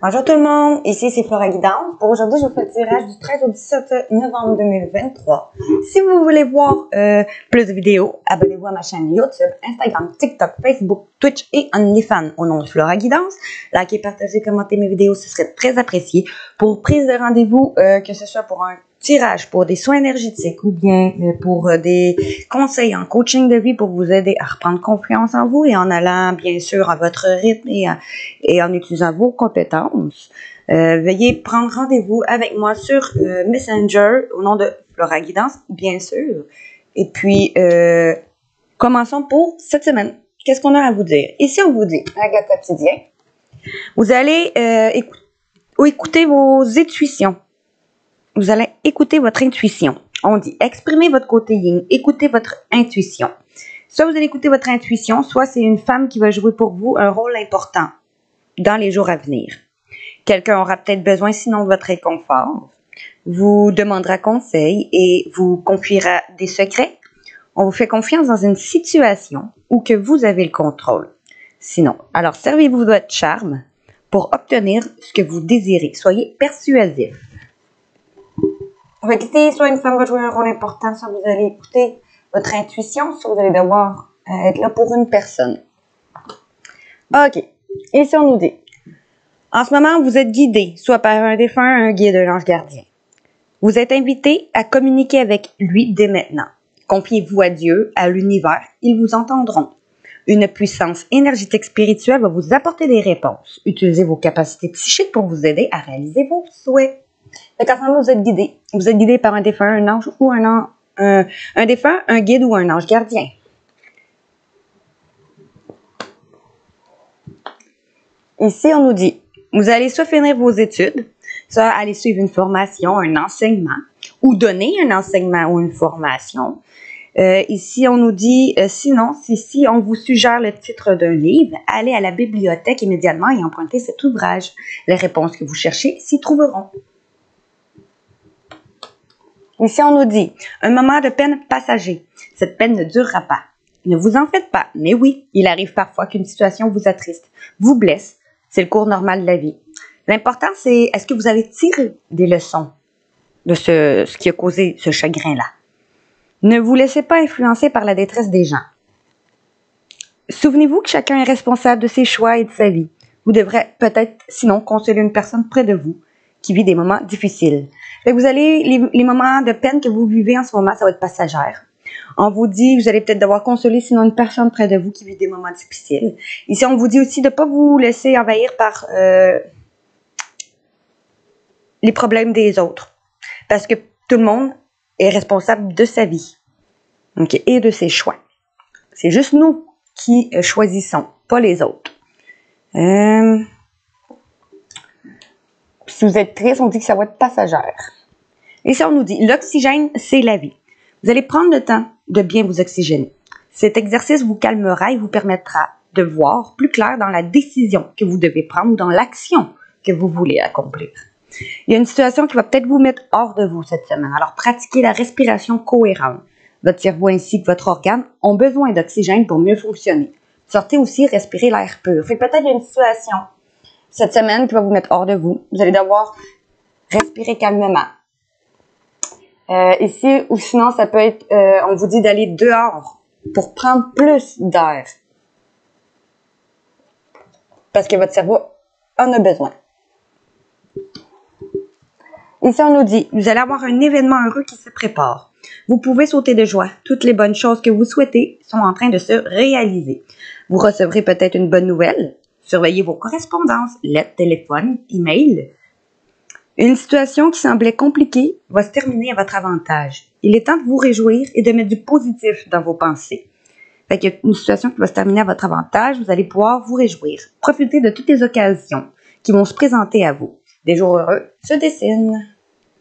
Bonjour tout le monde, ici c'est Flora Guidance. Pour aujourd'hui, je vous fais le tirage du 13 au 17 novembre 2023. Si vous voulez voir plus de vidéos, abonnez-vous à ma chaîne YouTube, Instagram, TikTok, Facebook, Twitch et OnlyFans au nom de Flora Guidance. Likez, partagez, commentez mes vidéos, ce serait très apprécié. Pour prise de rendez-vous, que ce soit pour un tirage, pour des soins énergétiques ou bien pour des conseils en coaching de vie pour vous aider à reprendre confiance en vous et en allant bien sûr à votre rythme et en utilisant vos compétences. Veuillez prendre rendez-vous avec moi sur Messenger au nom de Flora Guidance, bien sûr. Et puis, commençons pour cette semaine. Qu'est-ce qu'on a à vous dire? Ici, on vous dit, un gars quotidien, vous allez écouter vos intuitions. Vous allez écouter votre intuition. On dit, exprimez votre côté yin, écoutez votre intuition. Soit vous allez écouter votre intuition, soit c'est une femme qui va jouer pour vous un rôle important dans les jours à venir. Quelqu'un aura peut-être besoin sinon de votre réconfort, vous demandera conseil et vous confiera des secrets. On vous fait confiance dans une situation où que vous avez le contrôle. Sinon, alors servez-vous de votre charme pour obtenir ce que vous désirez. Soyez persuasif. Vous allez écouter, soit une femme va jouer un rôle important, soit vous allez écouter votre intuition, soit vous allez devoir être là pour une personne. OK. Et si on nous dit, en ce moment, vous êtes guidé, soit par un défunt, un guide, un ange gardien. Vous êtes invité à communiquer avec lui dès maintenant. Confiez-vous à Dieu, à l'univers, ils vous entendront. Une puissance énergétique spirituelle va vous apporter des réponses. Utilisez vos capacités psychiques pour vous aider à réaliser vos souhaits. Donc, en ce moment, vous êtes guidé. Vous êtes guidé par un défunt, un ange ou un défunt, un guide ou un ange gardien. Ici, on nous dit, vous allez soit finir vos études, soit aller suivre une formation, un enseignement, ou donner un enseignement ou une formation. Ici, on nous dit, sinon, si on vous suggère le titre d'un livre, allez à la bibliothèque immédiatement et empruntez cet ouvrage. Les réponses que vous cherchez s'y trouveront. Ici, on nous dit, un moment de peine passager. Cette peine ne durera pas. Ne vous en faites pas, mais oui, il arrive parfois qu'une situation vous attriste, vous blesse. C'est le cours normal de la vie. L'important, c'est est-ce que vous avez tiré des leçons de ce qui a causé ce chagrin-là? Ne vous laissez pas influencer par la détresse des gens. Souvenez-vous que chacun est responsable de ses choix et de sa vie. Vous devrez peut-être, sinon, consoler une personne près de vous qui vit des moments difficiles. Fait que vous allez, les moments de peine que vous vivez en ce moment, ça va être passagère. On vous dit, vous allez peut-être devoir consoler sinon une personne près de vous qui vit des moments difficiles. Ici, on vous dit aussi de ne pas vous laisser envahir par les problèmes des autres. Parce que tout le monde est responsable de sa vie, okay, et de ses choix. C'est juste nous qui choisissons, pas les autres. Si vous êtes triste, on dit que ça va être passagère. Et si on nous dit, l'oxygène, c'est la vie. Vous allez prendre le temps de bien vous oxygéner. Cet exercice vous calmera et vous permettra de voir plus clair dans la décision que vous devez prendre ou dans l'action que vous voulez accomplir. Il y a une situation qui va peut-être vous mettre hors de vous cette semaine. Alors, pratiquez la respiration cohérente. Votre cerveau ainsi que votre organe ont besoin d'oxygène pour mieux fonctionner. Sortez aussi respirer l'air pur. Fait que peut-être il y a une situation cette semaine qui va vous mettre hors de vous. Vous allez devoir respirer calmement. Ici, ou sinon, ça peut être, on vous dit d'aller dehors pour prendre plus d'air. Parce que votre cerveau en a besoin. Ici, on nous dit, vous allez avoir un événement heureux qui se prépare. Vous pouvez sauter de joie. Toutes les bonnes choses que vous souhaitez sont en train de se réaliser. Vous recevrez peut-être une bonne nouvelle. Surveillez vos correspondances, lettres, téléphones, emails. Une situation qui semblait compliquée va se terminer à votre avantage. Il est temps de vous réjouir et de mettre du positif dans vos pensées. Fait qu'il y a une situation qui va se terminer à votre avantage, vous allez pouvoir vous réjouir. Profitez de toutes les occasions qui vont se présenter à vous. Des jours heureux se dessinent.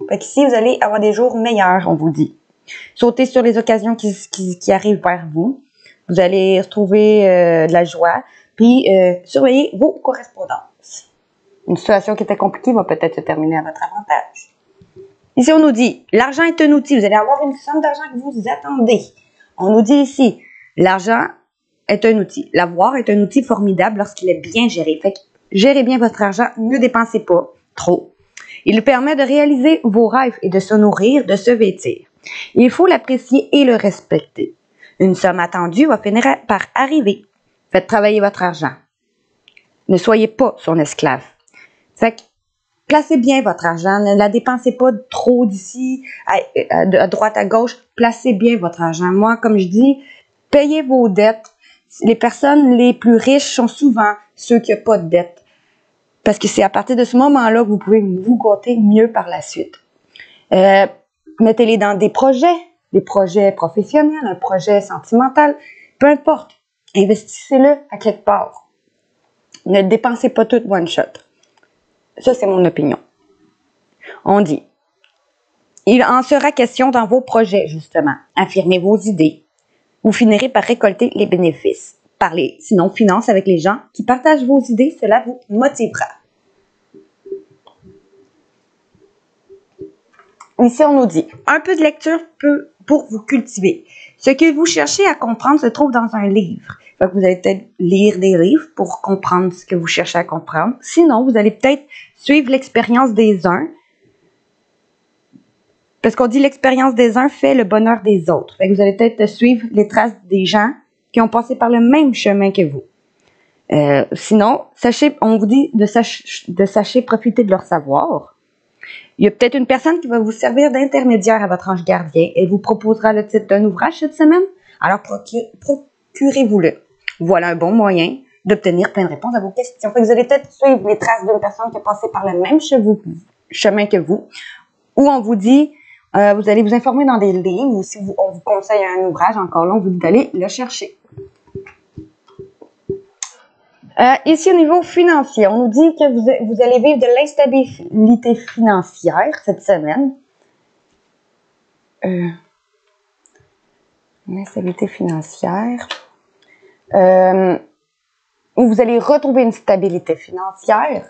Fait qu'ici, vous allez avoir des jours meilleurs, on vous dit. Sautez sur les occasions qui arrivent vers vous. Vous allez retrouver de la joie. Puis, surveillez vos correspondances. Une situation qui était compliquée va peut-être se terminer à votre avantage. Ici, on nous dit, l'argent est un outil. Vous allez avoir une somme d'argent que vous attendez. On nous dit ici, l'argent est un outil. L'avoir est un outil formidable lorsqu'il est bien géré. Fait que Gérez bien votre argent, ne dépensez pas trop. Il permet de réaliser vos rêves et de se nourrir, de se vêtir. Il faut l'apprécier et le respecter. Une somme attendue va finir par arriver. Faites travailler votre argent. Ne soyez pas son esclave. Fait que, placez bien votre argent. Ne la dépensez pas trop d'ici, à droite, à gauche. Placez bien votre argent. Moi, comme je dis, payez vos dettes. Les personnes les plus riches sont souvent ceux qui n'ont pas de dettes. Parce que c'est à partir de ce moment-là que vous pouvez vous gâter mieux par la suite. Mettez-les dans des projets professionnels, un projet sentimental, peu importe. Investissez-le à quelque part. Ne dépensez pas tout one shot. Ça, c'est mon opinion. On dit, il en sera question dans vos projets, justement. Affirmez vos idées. Vous finirez par récolter les bénéfices. Parlez, sinon finance avec les gens qui partagent vos idées, cela vous motivera. Ici, on nous dit, un peu de lecture peut pour vous cultiver. Ce que vous cherchez à comprendre se trouve dans un livre. Fait que vous allez peut-être lire des livres pour comprendre ce que vous cherchez à comprendre. Sinon, vous allez peut-être suivre l'expérience des uns. Parce qu'on dit l'expérience des uns fait le bonheur des autres. Fait que vous allez peut-être suivre les traces des gens qui ont passé par le même chemin que vous. Sinon, on vous dit de sachez profiter de leur savoir. Il y a peut-être une personne qui va vous servir d'intermédiaire à votre ange gardien. Elle vous proposera le titre d'un ouvrage cette semaine. Alors, procurez-vous-le. Voilà un bon moyen d'obtenir plein de réponses à vos questions. Fait que vous allez peut-être suivre les traces d'une personne qui a passé par le même chemin que vous. Ou on vous dit, vous allez vous informer dans des livres. Ou si on vous conseille un ouvrage, encore là, on vous dit d'aller le chercher. Ici, au niveau financier, on nous dit que vous allez vivre de l'instabilité financière cette semaine. L'instabilité financière. Où vous allez retrouver une stabilité financière.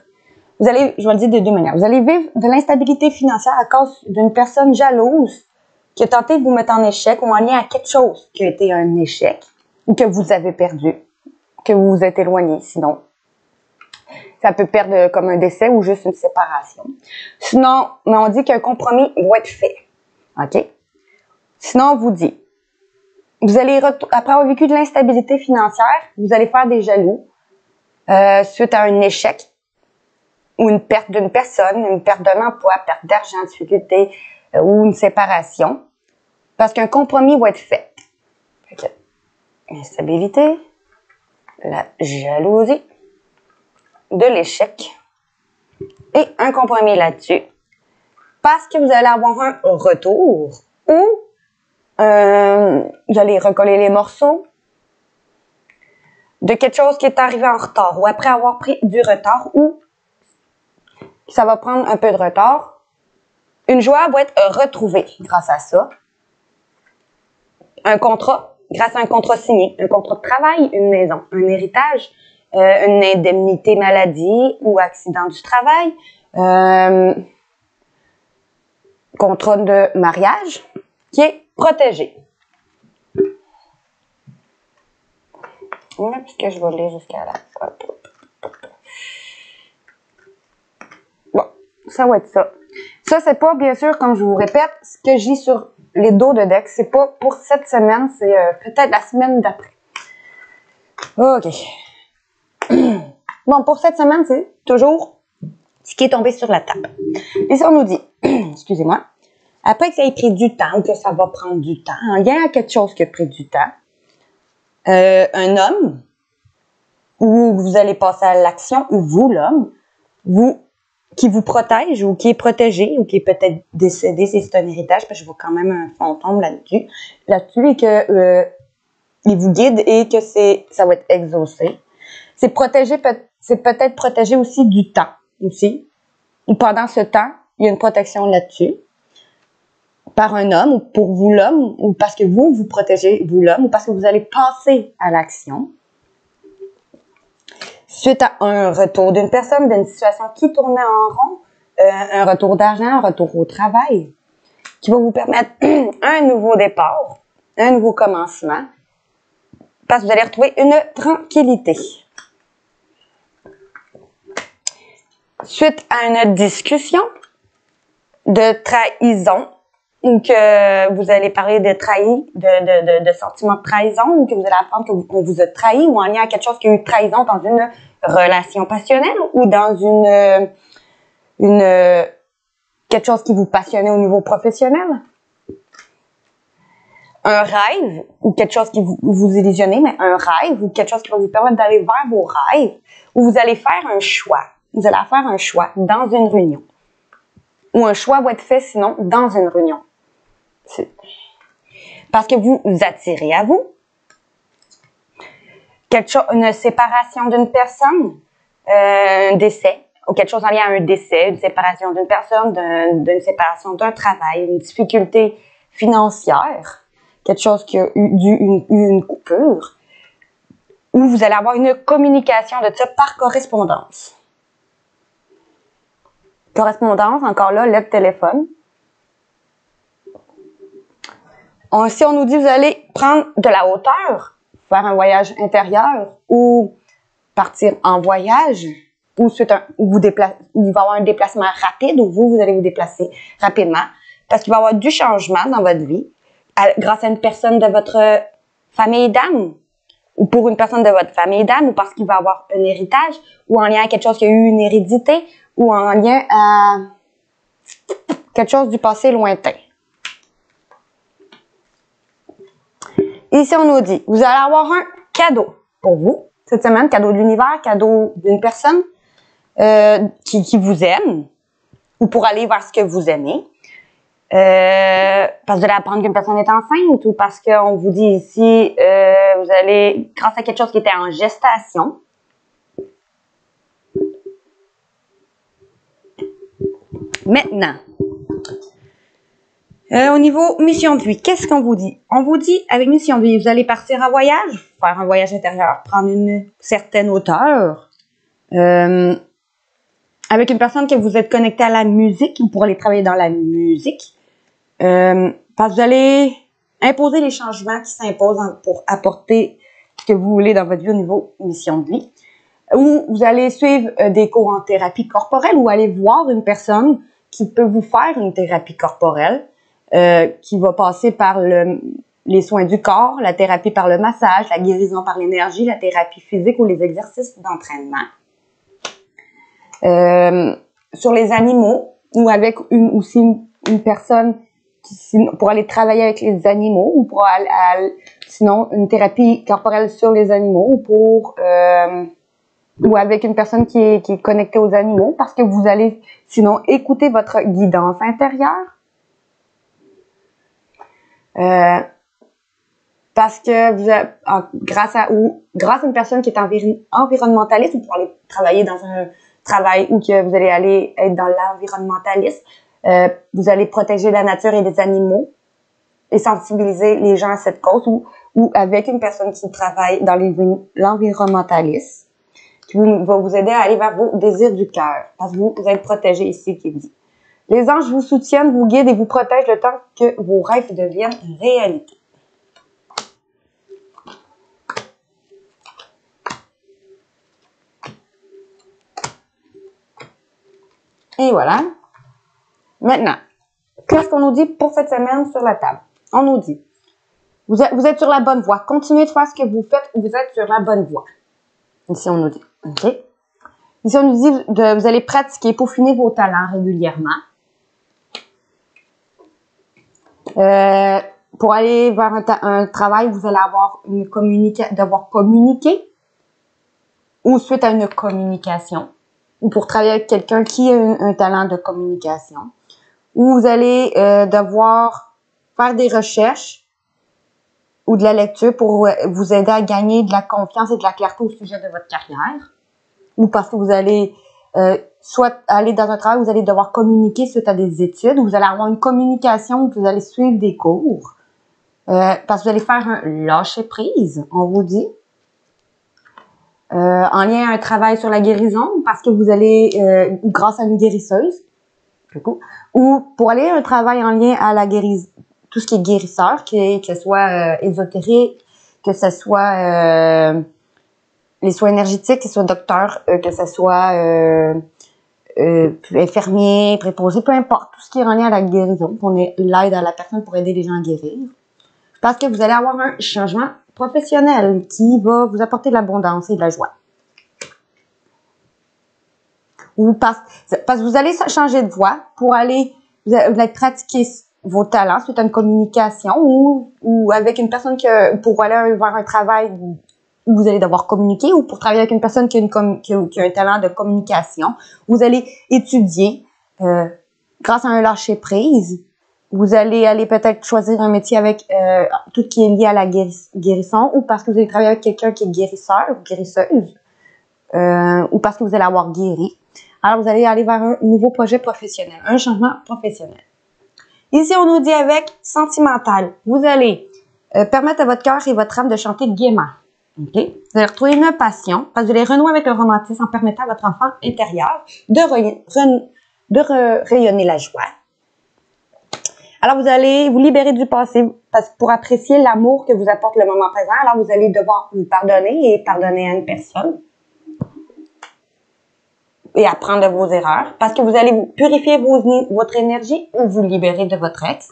Je vais le dire de deux manières. Vous allez vivre de l'instabilité financière à cause d'une personne jalouse qui a tenté de vous mettre en échec ou en lien à quelque chose qui a été un échec ou que vous avez perdu. Que vous vous êtes éloigné, sinon. Ça peut perdre comme un décès ou juste une séparation. Sinon, mais on dit qu'un compromis doit être fait. OK? Sinon, on vous dit, vous allez, après avoir vécu de l'instabilité financière, vous allez faire des jaloux suite à un échec ou une perte d'une personne, une perte d'un emploi, perte d'argent, difficulté ou une séparation. Parce qu'un compromis va être fait. OK. Instabilité. La jalousie, de l'échec et un compromis là-dessus parce que vous allez avoir un retour ou vous allez recoller les morceaux de quelque chose qui est arrivé en retard ou après avoir pris du retard ou ça va prendre un peu de retard. Une joie va être retrouvée grâce à ça. Un contrat, grâce à un contrat signé, un contrat de travail, une maison, un héritage, une indemnité maladie ou accident du travail, contrat de mariage qui est protégé. Puisque je vais lire jusqu'à la fin. Bon, ça va être ça. Ça, c'est pas, bien sûr, comme je vous répète, ce que j'ai sur les dos de deck. C'est pas pour cette semaine, c'est peut-être la semaine d'après. OK. Bon, pour cette semaine, c'est toujours ce qui est tombé sur la table. Et ça, on nous dit, excusez-moi, après que ça ait pris du temps ou que ça va prendre du temps, il y a quelque chose qui a pris du temps, un homme, où vous allez passer à l'action, ou vous, l'homme, qui vous protège ou qui est protégé ou qui est peut-être décédé, si c'est un héritage, parce que je vois quand même un fantôme là-dessus, et que il vous guide et que ça va être exaucé. C'est peut-être protégé aussi du temps, aussi. Et pendant ce temps, il y a une protection là-dessus. Par un homme, ou pour vous l'homme, ou parce que vous protégez vous l'homme, ou parce que vous allez passer à l'action. Suite à un retour d'une personne, d'une situation qui tournait en rond, un retour d'argent, un retour au travail, qui va vous permettre un nouveau départ, un nouveau commencement, parce que vous allez retrouver une tranquillité. suite à une discussion de trahison, ou que vous allez parler de de sentiments de trahison, ou que vous allez apprendre qu'on vous a trahi, ou en lien à quelque chose qui a eu trahison dans une relation passionnelle, ou dans quelque chose qui vous passionnait au niveau professionnel. Un rêve, ou quelque chose qui vous illusionnez, mais un rêve, ou quelque chose qui va vous permettre d'aller vers vos rêves, ou vous allez faire un choix. Vous allez faire un choix dans une réunion. Ou un choix va être fait, sinon, dans une réunion. Parce que vous attirez à vous. Une séparation d'une personne, un décès, ou quelque chose en lien à un décès, une séparation d'une personne, d'une séparation d'un travail, une difficulté financière, quelque chose qui a eu une coupure, où vous allez avoir une communication de ça par correspondance. Correspondance, encore là, le téléphone. Si on nous dit, vous allez prendre de la hauteur, faire un voyage intérieur, ou partir en voyage, ou il va y avoir un déplacement rapide, où vous allez vous déplacer rapidement, parce qu'il va y avoir du changement dans votre vie, grâce à une personne de votre famille d'âme, ou pour une personne de votre famille d'âme, ou parce qu'il va y avoir un héritage, ou en lien à quelque chose qui a eu une hérédité, ou en lien à quelque chose du passé lointain. Ici, on nous dit, vous allez avoir un cadeau pour vous cette semaine, cadeau de l'univers, cadeau d'une personne qui vous aime, ou pour aller vers ce que vous aimez. Parce que vous allez apprendre qu'une personne est enceinte, ou parce qu'on vous dit ici, vous allez, grâce à quelque chose qui était en gestation, maintenant, au niveau mission de vie, qu'est-ce qu'on vous dit? On vous dit, avec mission de vie, vous allez partir en voyage, faire un voyage intérieur, prendre une certaine hauteur, avec une personne que vous êtes connecté à la musique, ou pour aller travailler dans la musique, parce que vous allez imposer les changements qui s'imposent pour apporter ce que vous voulez dans votre vie au niveau mission de vie, ou vous allez suivre des cours en thérapie corporelle, ou aller voir une personne qui peut vous faire une thérapie corporelle, qui va passer par les soins du corps, la thérapie par le massage, la guérison par l'énergie, la thérapie physique ou les exercices d'entraînement. Sur les animaux, ou avec une personne pour aller travailler avec les animaux, ou pour sinon une thérapie corporelle sur les animaux, ou avec une personne qui est connectée aux animaux, parce que vous allez sinon écouter votre guidance intérieure. Parce que grâce à une personne qui est environnementaliste, ou pour aller travailler dans un travail où que vous allez aller être dans l'environnementalisme, vous allez protéger la nature et les animaux et sensibiliser les gens à cette cause, ou avec une personne qui travaille dans l'environnementalisme, qui va vous aider à aller vers vos désirs du cœur, parce que vous êtes protégé ici, qui dit. Les anges vous soutiennent, vous guident et vous protègent le temps que vos rêves deviennent réalité. Et voilà. Maintenant, qu'est-ce qu'on nous dit pour cette semaine sur la table? On nous dit, vous êtes sur la bonne voie. Continuez de faire ce que vous faites, vous êtes sur la bonne voie. Ici, on nous dit, OK? Ici, on nous dit, vous allez pratiquer, peaufiner vos talents régulièrement. Pour aller vers un travail, vous allez avoir devoir communiquer, ou suite à une communication, ou pour travailler avec quelqu'un qui a un talent de communication, ou vous allez devoir faire des recherches ou de la lecture pour vous aider à gagner de la confiance et de la clarté au sujet de votre carrière, ou parce que vous allez soit aller dans un travail où vous allez devoir communiquer suite à des études, ou vous allez avoir une communication où vous allez suivre des cours, parce que vous allez faire un lâcher-prise, on vous dit, en lien à un travail sur la guérison, parce que vous allez, grâce à une guérisseuse, ou pour aller à un travail en lien à la guérison, tout ce qui est guérisseur, que ce soit ésotérique, que ce soit les soins énergétiques, que ce soit docteur, que ce soit infirmier, préposé, peu importe, tout ce qui est en lien à la guérison, qu'on ait l'aide à la personne pour aider les gens à guérir. Parce que vous allez avoir un changement professionnel qui va vous apporter de l'abondance et de la joie. Ou parce que vous allez changer de voie pour aller, vous allez pratiquer vos talents suite à une communication ou avec une personne pour aller vers un travail où vous allez devoir communiquer ou pour travailler avec une personne qui a un talent de communication. Vous allez étudier grâce à un lâcher-prise. Vous allez aller peut-être choisir un métier avec tout ce qui est lié à la guérison ou parce que vous allez travailler avec quelqu'un qui est guérisseur ou guérisseuse ou parce que vous allez avoir guéri. Alors, vous allez aller vers un nouveau projet professionnel, un changement professionnel. Ici, on nous dit avec sentimental. Vous allez permettre à votre cœur et votre âme de chanter gaiement. Okay? Vous allez retrouver une passion parce que vous allez renouer avec le romantisme en permettant à votre enfant intérieur de rayonner la joie. Alors, vous allez vous libérer du passé parce que pour apprécier l'amour que vous apporte le moment présent, alors vous allez devoir vous pardonner et pardonner à une personne. Et apprendre de vos erreurs, parce que vous allez purifier votre énergie ou vous libérer de votre ex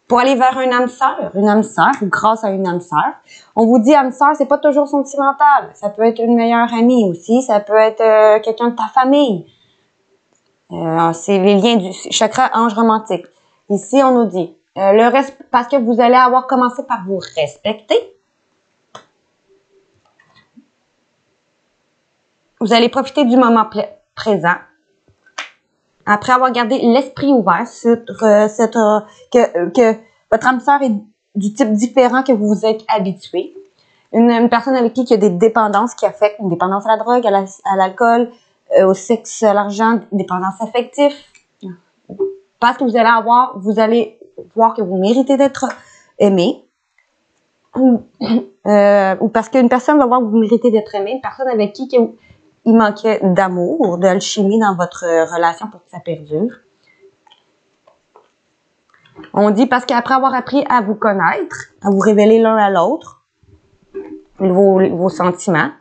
pour aller vers une âme sœur ou grâce à une âme sœur. On vous dit âme sœur, c'est pas toujours sentimental. Ça peut être une meilleure amie aussi, ça peut être quelqu'un de ta famille. C'est les liens du chakra ange romantique. Ici, on nous dit parce que vous allez avoir commencé par vous respecter. Vous allez profiter du moment présent. Après avoir gardé l'esprit ouvert, que votre âme sœur est du type différent que vous vous êtes habitué. Une personne avec qui il y a des dépendances qui affectent, une dépendance à la drogue, à l'alcool, au sexe, à l'argent, une dépendance affective. Parce que vous allez voir que vous méritez d'être aimé. Ou parce qu'une personne va voir que vous méritez d'être aimé, une personne avec qui il manquait d'amour, d'alchimie dans votre relation pour que ça perdure. On dit parce qu'après avoir appris à vous connaître, à vous révéler l'un à l'autre, vos sentiments,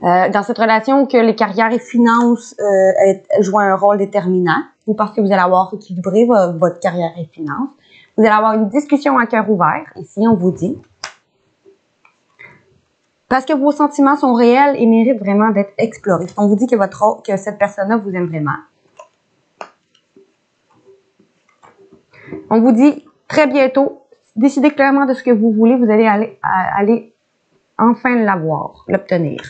dans cette relation où que les carrières et finances jouent un rôle déterminant, ou parce que vous allez avoir équilibré votre carrière et finances, vous allez avoir une discussion à cœur ouvert. Ici, on vous dit parce que vos sentiments sont réels et méritent vraiment d'être explorés. On vous dit que cette personne-là vous aime vraiment. On vous dit très bientôt, décidez clairement de ce que vous voulez, vous allez aller enfin l'obtenir.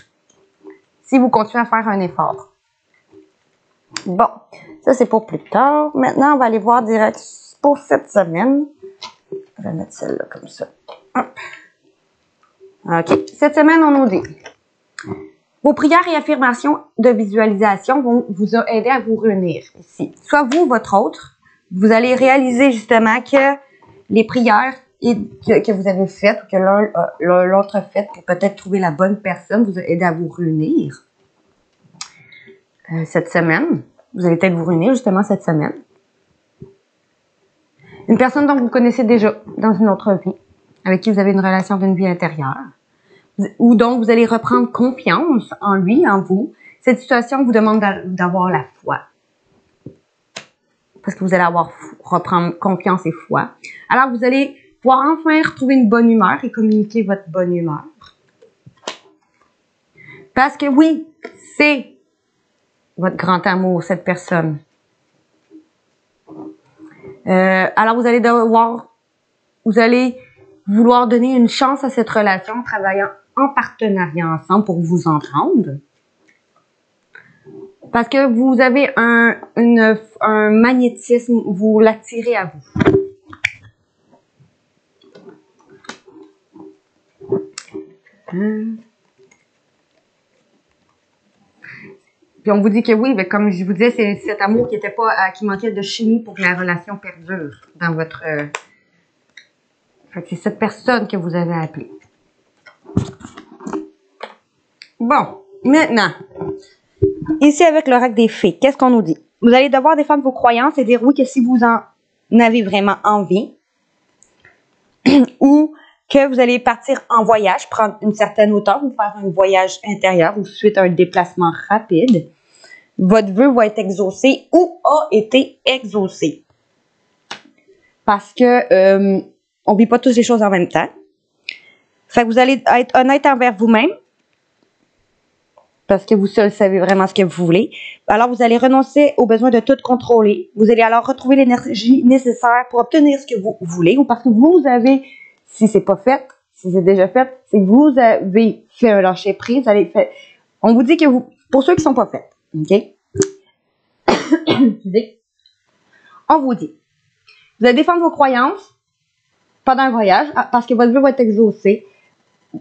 Si vous continuez à faire un effort. Bon, ça c'est pour plus tard. Maintenant, on va aller voir direct pour cette semaine. Je vais mettre celle-là comme ça. Hop. OK. Cette semaine, on nous dit vos prières et affirmations de visualisation vont vous aider à vous réunir ici. Soit vous, votre autre, vous allez réaliser justement que les prières que vous avez faites ou que l'autre a faites pour peut-être trouver la bonne personne vous aider à vous réunir cette semaine. Vous allez peut-être vous réunir justement cette semaine. Une personne dont vous connaissez déjà dans une autre vie, avec qui vous avez une relation d'une vie intérieure, ou dont vous allez reprendre confiance en lui, en vous. Cette situation vous demande d'avoir la foi. Parce que vous allez reprendre confiance et foi. Alors, vous allez pouvoir enfin retrouver une bonne humeur et communiquer votre bonne humeur. Parce que oui, c'est votre grand amour, cette personne. Alors, vous allez vouloir donner une chance à cette relation en travaillant en partenariat ensemble pour vous entendre. Parce que vous avez un magnétisme, vous l'attirez à vous. Puis on vous dit que oui, mais comme je vous disais, c'est cet amour qui manquait de chimie pour que la relation perdure dans votre... c'est cette personne que vous avez appelée. Bon, maintenant, ici avec l'oracle des fées, qu'est-ce qu'on nous dit? Vous allez devoir défendre vos croyances et dire oui que si vous en avez vraiment envie, ou que vous allez partir en voyage, prendre une certaine hauteur, ou faire un voyage intérieur, ou suite à un déplacement rapide. votre vœu va être exaucé ou a été exaucé. Parce que on vit pas tous les choses en même temps. Fait que vous allez être honnête envers vous-même. Parce que vous seul savez vraiment ce que vous voulez. Alors, vous allez renoncer au besoin de tout contrôler. Vous allez alors retrouver l'énergie nécessaire pour obtenir ce que vous voulez ou parce que vous avez, si c'est pas fait, si c'est déjà fait, c'est que vous avez fait un lâcher prise. On vous dit que vous, pour ceux qui sont pas faits, ok? On vous dit, vous allez défendre vos croyances pendant un voyage parce que votre vœu va être exaucé.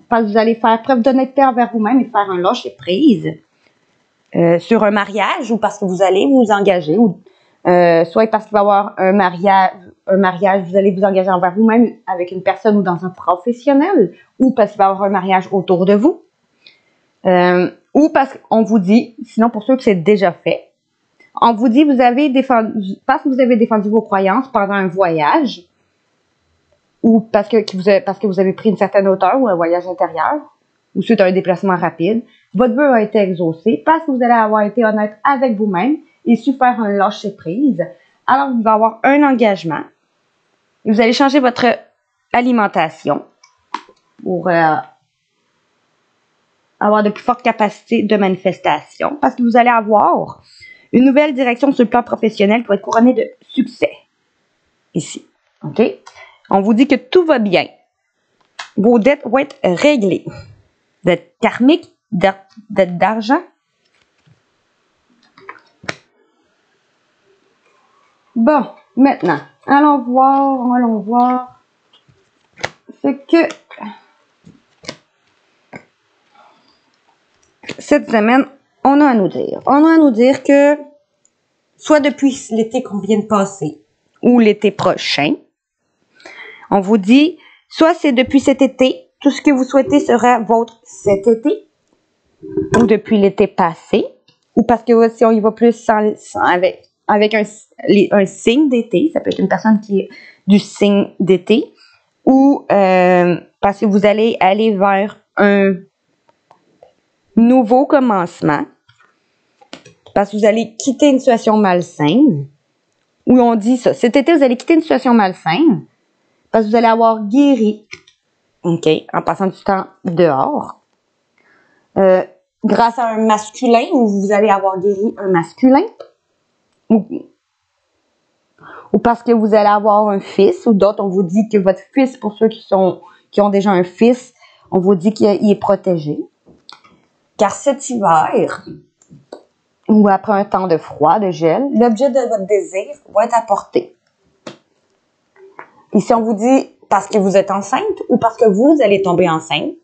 Parce que vous allez faire preuve d'honnêteté envers vous-même et faire un lâcher prise sur un mariage ou parce que vous allez vous engager ou soit parce qu'il va y avoir un mariage, vous allez vous engager envers vous-même avec une personne ou dans un professionnel ou parce qu'il va y avoir un mariage autour de vous ou parce qu'on vous dit, sinon pour ceux que c'est déjà fait, on vous dit parce que vous avez défendu vos croyances pendant un voyage ou parce que vous avez pris une certaine hauteur ou un voyage intérieur, ou suite à un déplacement rapide, votre vœu a été exaucé parce que vous allez avoir été honnête avec vous-même et su faire un lâcher prise. Alors, vous allez avoir un engagement et vous allez changer votre alimentation pour avoir de plus fortes capacités de manifestation parce que vous allez avoir une nouvelle direction sur le plan professionnel qui va être couronnée de succès. Ici. OK? On vous dit que tout va bien. Vos dettes vont être réglées. Dettes karmiques, dettes d'argent. Bon, maintenant, allons voir ce que cette semaine, on a à nous dire. On a à nous dire que, soit depuis l'été qu'on vient de passer, ou l'été prochain, on vous dit, soit c'est depuis cet été, tout ce que vous souhaitez sera vôtre cet été, ou depuis l'été passé, ou parce que si on y va plus avec un signe d'été, ça peut être une personne qui est du signe d'été, ou parce que vous allez aller vers un nouveau commencement, parce que vous allez quitter une situation malsaine, où on dit ça, cet été vous allez quitter une situation malsaine, parce que vous allez avoir guéri, ok, en passant du temps dehors, grâce à un masculin, ou vous allez avoir guéri un masculin, ou parce que vous allez avoir un fils, ou d'autres, on vous dit que votre fils, pour ceux qui ont déjà un fils, on vous dit qu'il est protégé. Car cet hiver, ou après un temps de froid, de gel, l'objet de votre désir va être apporté. Ici, on vous dit parce que vous êtes enceinte ou parce que vous allez tomber enceinte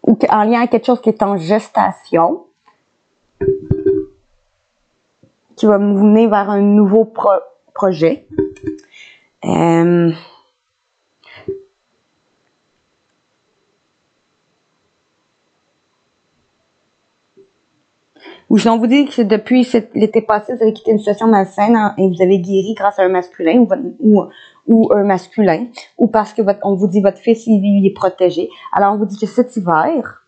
ou en lien avec quelque chose qui est en gestation qui va vous mener vers un nouveau projet. Ou si on vous dit que depuis l'été passé, vous avez quitté une situation malsaine et vous avez guéri grâce à un masculin ou un masculin, ou parce que on vous dit votre fils il est protégé. Alors on vous dit que cet hiver,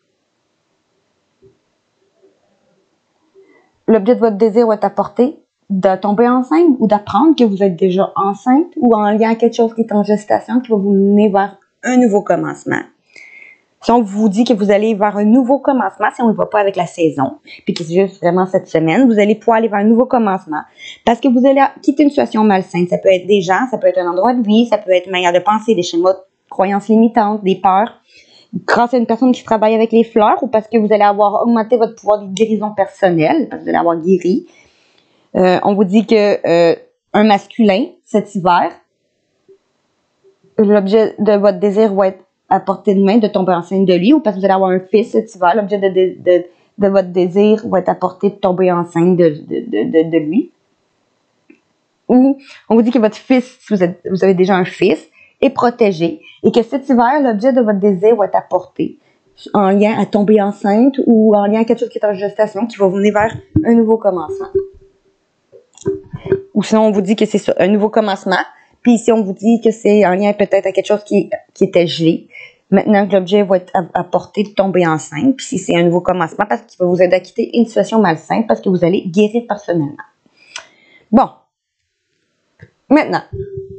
l'objet de votre désir va être apporté de tomber enceinte ou d'apprendre que vous êtes déjà enceinte ou en lien avec quelque chose qui est en gestation qui va vous mener vers un nouveau commencement. Si on vous dit que vous allez vers un nouveau commencement, si on ne va pas avec la saison, puis que c'est juste vraiment cette semaine, vous allez pouvoir aller vers un nouveau commencement parce que vous allez quitter une situation malsaine. Ça peut être des gens, ça peut être un endroit de vie, ça peut être une manière de penser, des schémas de croyances limitantes, des peurs, grâce à une personne qui travaille avec les fleurs ou parce que vous allez avoir augmenté votre pouvoir de guérison personnelle, parce que vous allez avoir guéri. On vous dit que un masculin, cet hiver, l'objet de votre désir va être à portée de main de tomber enceinte de lui ou parce que vous allez avoir un fils cet hiver, l'objet de votre désir va être à portée de tomber enceinte de lui. Ou on vous dit que votre fils, si vous avez déjà un fils, est protégé et que cet hiver, l'objet de votre désir va être à portée en lien à tomber enceinte ou en lien à quelque chose qui est en gestation qui va vous mener vers un nouveau commencement. Ou sinon, on vous dit que c'est ça, un nouveau commencement. Puis ici, on vous dit que c'est en lien peut-être à quelque chose qui était gelé. Maintenant que l'objet va être à portée de tomber enceinte, puis si c'est un nouveau commencement, parce qu'il va vous aider à quitter une situation malsaine, parce que vous allez guérir personnellement. Bon. Maintenant,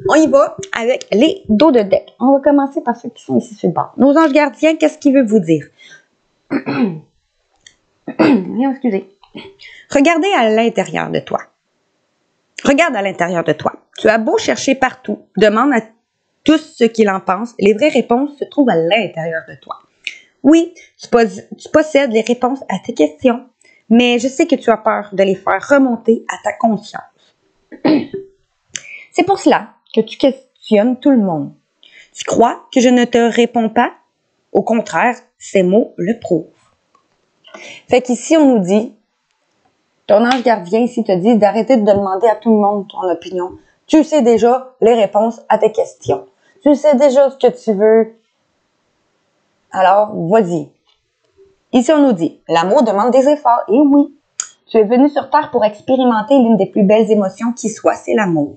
on y va avec les dos de deck. On va commencer par ceux qui sont ici sur le bord. Nos anges gardiens, qu'est-ce qu'ils veulent vous dire? Excusez. Regardez à l'intérieur de toi. Regarde à l'intérieur de toi. Tu as beau chercher partout, demande à tous ce qu'ils en pensent, les vraies réponses se trouvent à l'intérieur de toi. Oui, tu possèdes les réponses à tes questions, mais je sais que tu as peur de les faire remonter à ta conscience. C'est pour cela que tu questionnes tout le monde. Tu crois que je ne te réponds pas? Au contraire, ces mots le prouvent. Fait qu'ici, on nous dit, ton ange gardien ici te dit d'arrêter de demander à tout le monde ton opinion. Tu sais déjà les réponses à tes questions. Tu sais déjà ce que tu veux. Alors, vas-y. Ici, on nous dit, l'amour demande des efforts. Et oui, tu es venu sur Terre pour expérimenter l'une des plus belles émotions qui soit, c'est l'amour.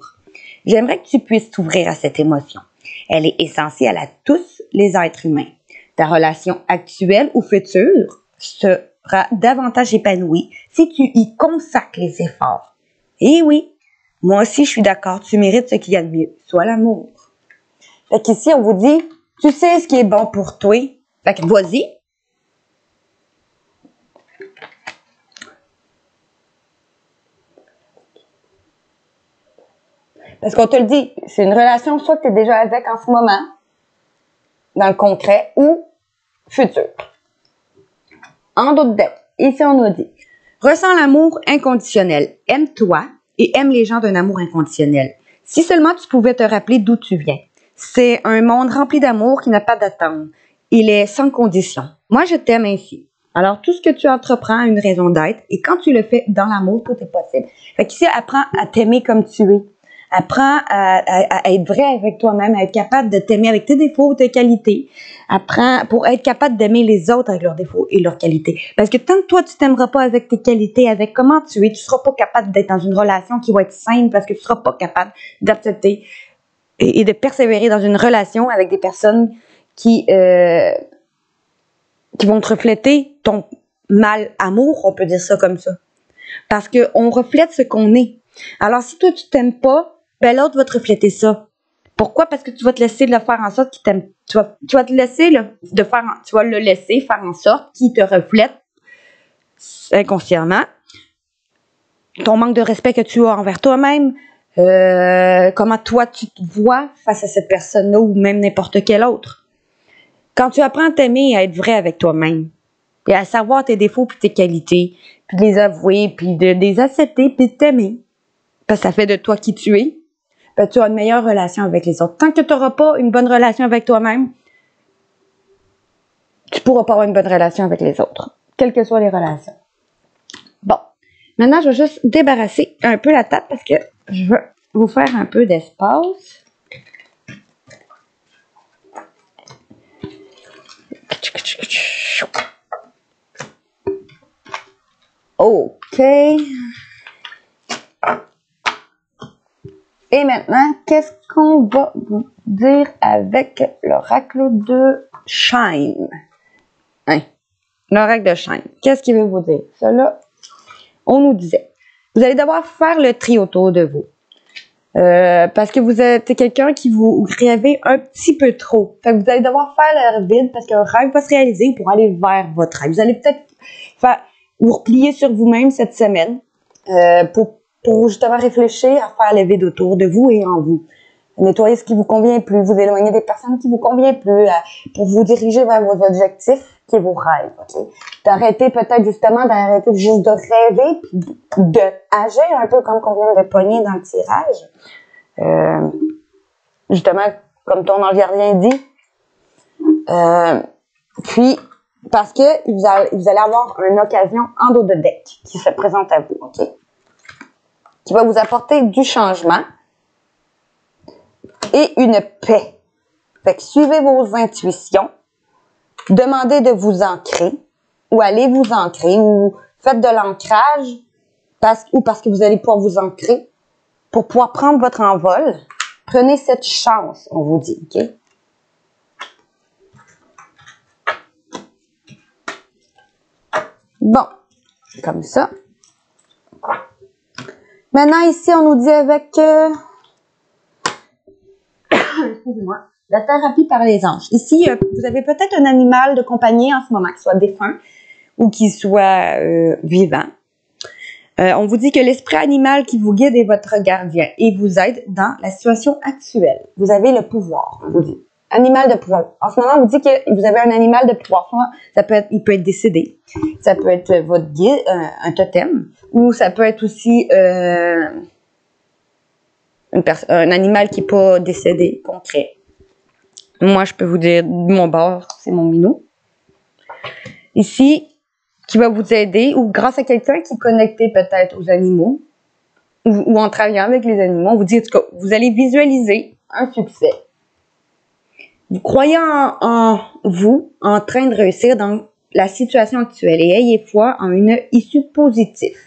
J'aimerais que tu puisses t'ouvrir à cette émotion. Elle est essentielle à tous les êtres humains. Ta relation actuelle ou future sera davantage épanouie si tu y consacres les efforts. Et oui, moi aussi je suis d'accord, tu mérites ce qu'il y a de mieux, soit l'amour. Fait qu'ici on vous dit, tu sais ce qui est bon pour toi, fait que vas-y. Parce qu'on te le dit, c'est une relation soit que tu es déjà avec en ce moment, dans le concret, ou futur. En d'autres deck, ici on nous dit, ressens l'amour inconditionnel, aime-toi et aime les gens d'un amour inconditionnel. Si seulement tu pouvais te rappeler d'où tu viens. C'est un monde rempli d'amour qui n'a pas d'attente. Il est sans condition. Moi, je t'aime ainsi. Alors, tout ce que tu entreprends a une raison d'être et quand tu le fais dans l'amour, tout est possible. Fait qu'ici, apprends à t'aimer comme tu es. Apprends à être vrai avec toi-même, à être capable de t'aimer avec tes défauts, tes qualités. Apprends pour être capable d'aimer les autres avec leurs défauts et leurs qualités. Parce que tant que toi, tu t'aimeras pas avec tes qualités, avec comment tu es, tu seras pas capable d'être dans une relation qui va être saine parce que tu seras pas capable d'accepter et de persévérer dans une relation avec des personnes qui vont te refléter ton mal amour, on peut dire ça comme ça. Parce qu'on reflète ce qu'on est. Alors, si toi, tu t'aimes pas, ben l'autre va te refléter ça. Pourquoi? Parce que tu vas te laisser le faire en sorte qu'il t'aime. Tu vas te laisser tu vas le laisser faire en sorte qu'il te reflète inconsciemment ton manque de respect que tu as envers toi-même, comment toi tu te vois face à cette personne-là ou même n'importe quel autre. Quand tu apprends à t'aimer et à être vrai avec toi-même, et à savoir tes défauts puis tes qualités, puis de les avouer, puis de les accepter, puis de t'aimer, parce que ça fait de toi qui tu es, ben, tu as une meilleure relation avec les autres. Tant que tu n'auras pas une bonne relation avec toi-même, tu ne pourras pas avoir une bonne relation avec les autres, quelles que soient les relations. Bon, maintenant, je vais juste débarrasser un peu la table parce que je veux vous faire un peu d'espace. OK. Et maintenant, qu'est-ce qu'on va vous dire avec l'oracle de Shine? Hein? L'oracle de Shine. Qu'est-ce qu'il veut vous dire? Cela, on nous disait, vous allez devoir faire le tri autour de vous. Parce que vous êtes quelqu'un qui vous rêvez un petit peu trop. Fait que vous allez devoir faire le vide parce qu'un rêve va se réaliser pour aller vers votre rêve. Vous allez peut-être vous replier sur vous-même cette semaine pour justement réfléchir à faire le vide autour de vous et en vous. Nettoyer ce qui vous convient plus, vous éloigner des personnes qui vous conviennent plus, pour vous diriger vers vos objectifs qui est vos rêves, ok? D'arrêter peut-être justement, d'arrêter juste de rêver puis d'agir un peu comme qu'on vient de pogner dans le tirage. Justement, comme ton ange gardien dit. Puis, parce que vous allez avoir une occasion en dos de deck qui se présente à vous, ok? Qui va vous apporter du changement et une paix. Fait que suivez vos intuitions, demandez de vous ancrer, ou allez vous ancrer, ou faites de l'ancrage, parce que vous allez pouvoir vous ancrer pour pouvoir prendre votre envol. Prenez cette chance, on vous dit, ok? Bon, comme ça. Maintenant, ici, on nous dit avec... excusez-moi. La thérapie par les anges. Ici, vous avez peut-être un animal de compagnie en ce moment, qui soit défunt ou qui soit vivant. On vous dit que l'esprit animal qui vous guide est votre gardien et vous aide dans la situation actuelle. Vous avez le pouvoir, on vous dit. Animal de pouvoir. En ce moment, on vous dit que vous avez un animal de pouvoir. Ça peut être, il peut être décédé. Ça peut être votre guide, un totem. Ou ça peut être aussi un animal qui n'est pas décédé, concret. Moi, je peux vous dire, mon bord, c'est mon minou. Ici, qui va vous aider, ou grâce à quelqu'un qui est connecté peut-être aux animaux, ou en travaillant avec les animaux, on vous dit, en tout cas, vous allez visualiser un succès. Vous croyez en vous, en train de réussir dans la situation actuelle, et ayez foi en une issue positive.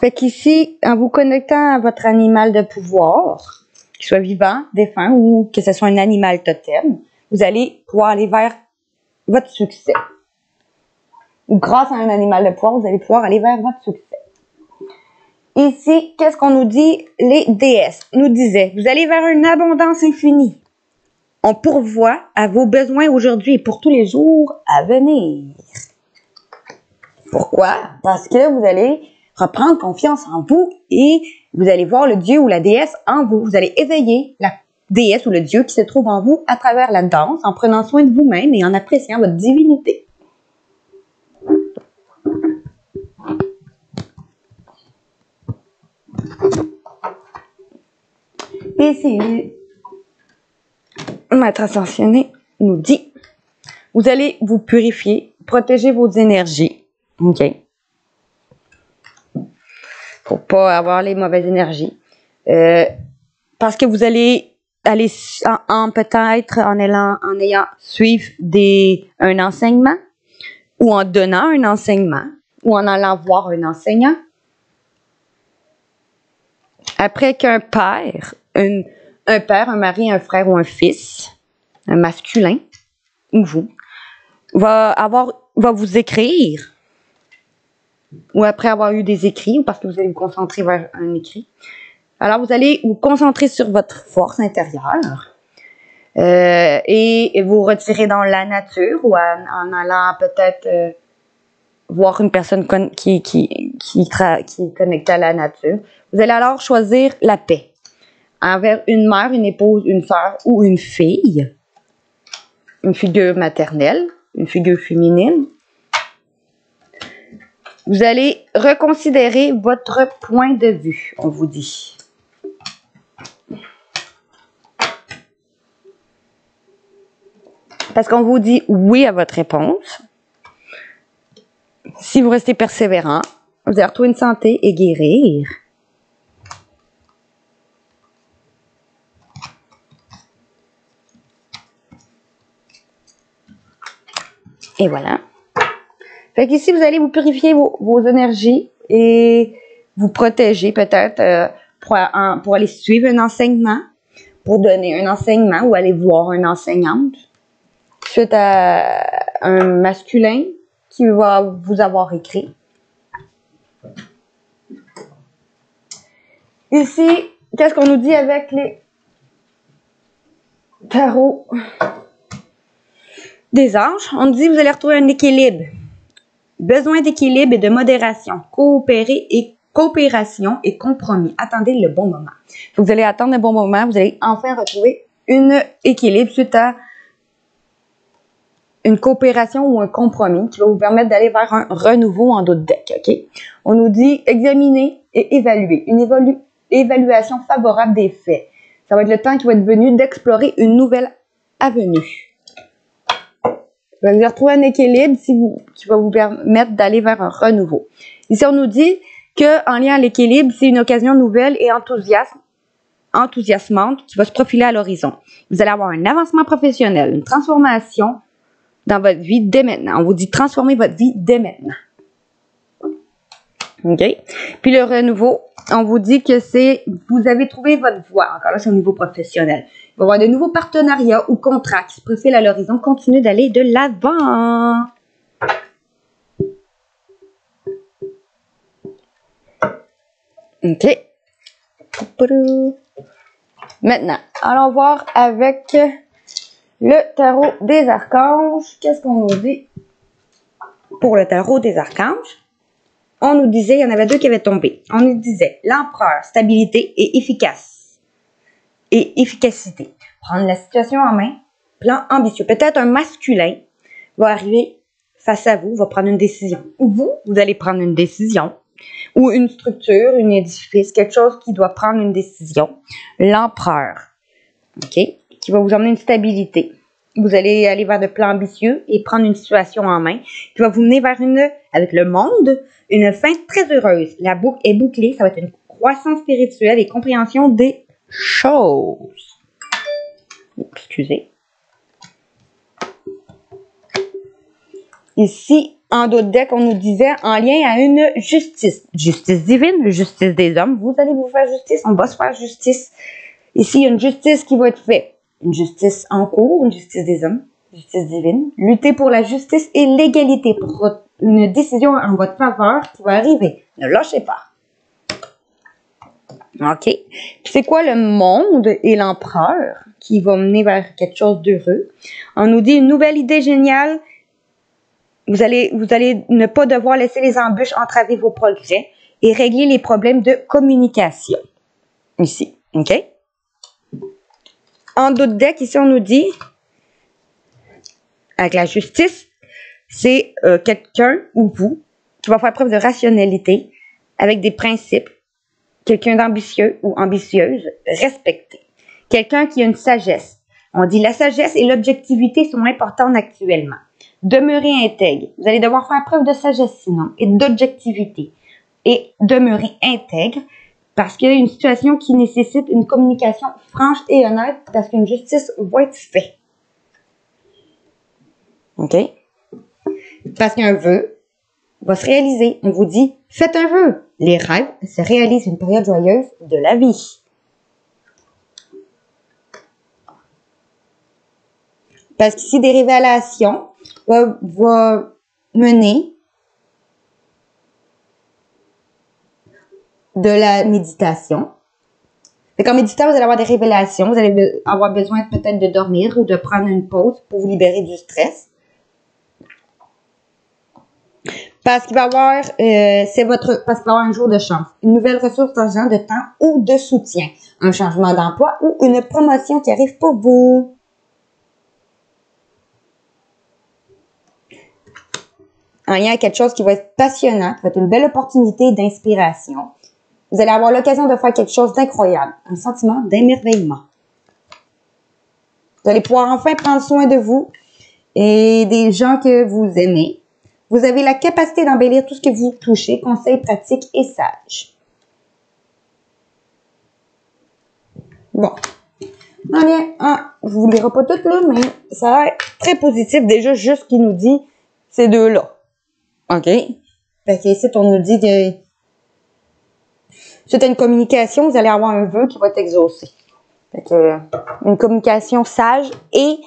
Fait qu'ici, en vous connectant à votre animal de pouvoir, qu'il soit vivant, défunt, ou que ce soit un animal totem, vous allez pouvoir aller vers votre succès. Ou grâce à un animal de pouvoir, vous allez pouvoir aller vers votre succès. Ici, qu'est-ce qu'on nous dit? Les déesses nous disaient, vous allez vers une abondance infinie. On pourvoit à vos besoins aujourd'hui et pour tous les jours à venir. Pourquoi? Parce que vous allez reprendre confiance en vous et vous allez voir le dieu ou la déesse en vous. Vous allez éveiller la déesse ou le dieu qui se trouve en vous à travers la danse, en prenant soin de vous-même et en appréciant votre divinité. Et ici, Maître Ascensionné nous dit, vous allez vous purifier, protéger vos énergies. OK? Pour pas avoir les mauvaises énergies. Parce que vous allez aller peut-être en ayant suivre un enseignement, ou en donnant un enseignement, ou en allant voir un enseignant. Après qu'un père, un père, un mari, un frère ou un fils, un masculin, ou vous, va vous écrire, ou après avoir eu des écrits, ou parce que vous allez vous concentrer vers un écrit. Alors, vous allez vous concentrer sur votre force intérieure et vous retirer dans la nature ou en allant peut-être voir une personne qui est connectée à la nature. Vous allez alors choisir la paix envers une mère, une épouse, une sœur ou une fille, une figure maternelle, une figure féminine. Vous allez reconsidérer votre point de vue, on vous dit. Parce qu'on vous dit oui à votre réponse. Si vous restez persévérant, vous allez retrouver une santé et guérir. Et voilà. Fait qu'ici, vous allez vous purifier vos énergies et vous protéger peut-être pour aller suivre un enseignement, pour donner un enseignement ou aller voir une enseignante suite à un masculin qui va vous avoir écrit. Ici, qu'est-ce qu'on nous dit avec les tarots des anges? On nous dit que vous allez retrouver un équilibre. Besoin d'équilibre et de modération. Coopération et compromis. Attendez le bon moment. Vous allez attendre le bon moment. Vous allez enfin retrouver un équilibre suite à une coopération ou un compromis qui va vous permettre d'aller vers un renouveau en d'autres decks. Okay? On nous dit examiner et évaluer. Une évaluation favorable des faits. Ça va être le temps qui va être venu d'explorer une nouvelle avenue. Vous allez retrouver un équilibre qui va vous permettre d'aller vers un renouveau. Ici, on nous dit qu'en lien à l'équilibre, c'est une occasion nouvelle et enthousiasmante qui va se profiler à l'horizon. Vous allez avoir un avancement professionnel, une transformation dans votre vie dès maintenant. On vous dit transformer votre vie dès maintenant. OK? Puis le renouveau, on vous dit que vous avez trouvé votre voie. Encore là, c'est au niveau professionnel. Il va y avoir de nouveaux partenariats ou contrats qui se profilent à l'horizon. Continuez d'aller de l'avant. OK. Maintenant, allons voir avec le tarot des archanges. Qu'est-ce qu'on nous dit pour le tarot des archanges? On nous disait, il y en avait deux qui avaient tombé. On nous disait l'empereur, stabilité et efficacité. Prendre la situation en main, plan ambitieux. Peut-être un masculin va arriver face à vous, va prendre une décision. Ou vous allez prendre une décision. Ou une structure, un édifice, quelque chose qui doit prendre une décision. L'empereur, OK, qui va vous emmener une stabilité. Vous allez aller vers de plans ambitieux et prendre une situation en main qui va vous mener vers avec le monde, une fin très heureuse. La boucle est bouclée, ça va être une croissance spirituelle et compréhension des choses. Excusez. Ici, en d'autres decks, on nous disait en lien à une justice. Justice divine, justice des hommes. Vous allez vous faire justice, on va se faire justice. Ici, il y a une justice qui va être faite. Une justice en cours, une justice des hommes, justice divine. Lutter pour la justice et l'égalité, pour une décision en votre faveur qui va arriver. Ne lâchez pas. OK. C'est quoi le monde et l'empereur qui va mener vers quelque chose d'heureux? On nous dit une nouvelle idée géniale. Vous allez ne pas devoir laisser les embûches entraver vos progrès et régler les problèmes de communication. Ici. OK? En d'autres decks, ici, on nous dit, avec la justice, c'est quelqu'un ou vous qui va faire preuve de rationalité avec des principes. Quelqu'un d'ambitieux ou ambitieuse, respecté. Quelqu'un qui a une sagesse. On dit la sagesse et l'objectivité sont importantes actuellement. Demeurez intègre. Vous allez devoir faire preuve de sagesse sinon et d'objectivité. Et demeurer intègre parce qu'il y a une situation qui nécessite une communication franche et honnête parce qu'une justice va être faite. OK? Parce qu'un vœu va se réaliser. On vous dit, faites un vœu. Les rêves se réalisent une période joyeuse de la vie. Parce qu'ici, des révélations vont mener de la méditation. Donc, en méditant, vous allez avoir des révélations. Vous allez avoir besoin peut-être de dormir ou de prendre une pause pour vous libérer du stress. Parce qu'il va y avoir, parce qu'il va y avoir un jour de chance, une nouvelle ressource d'argent, de temps ou de soutien, un changement d'emploi ou une promotion qui arrive pour vous. En lien avec quelque chose qui va être passionnant, qui va être une belle opportunité d'inspiration. Vous allez avoir l'occasion de faire quelque chose d'incroyable, un sentiment d'émerveillement. Vous allez pouvoir enfin prendre soin de vous et des gens que vous aimez. Vous avez la capacité d'embellir tout ce que vous touchez, conseils pratiques et sages. Bon. En lien, je vous lirai pas tout là, mais ça a l'air très positif. Déjà, juste ce qu'il nous dit, ces deux-là. OK? Fait qu'ici, on nous dit que suite à une communication, vous allez avoir un vœu qui va être exaucé. Fait que, une communication sage et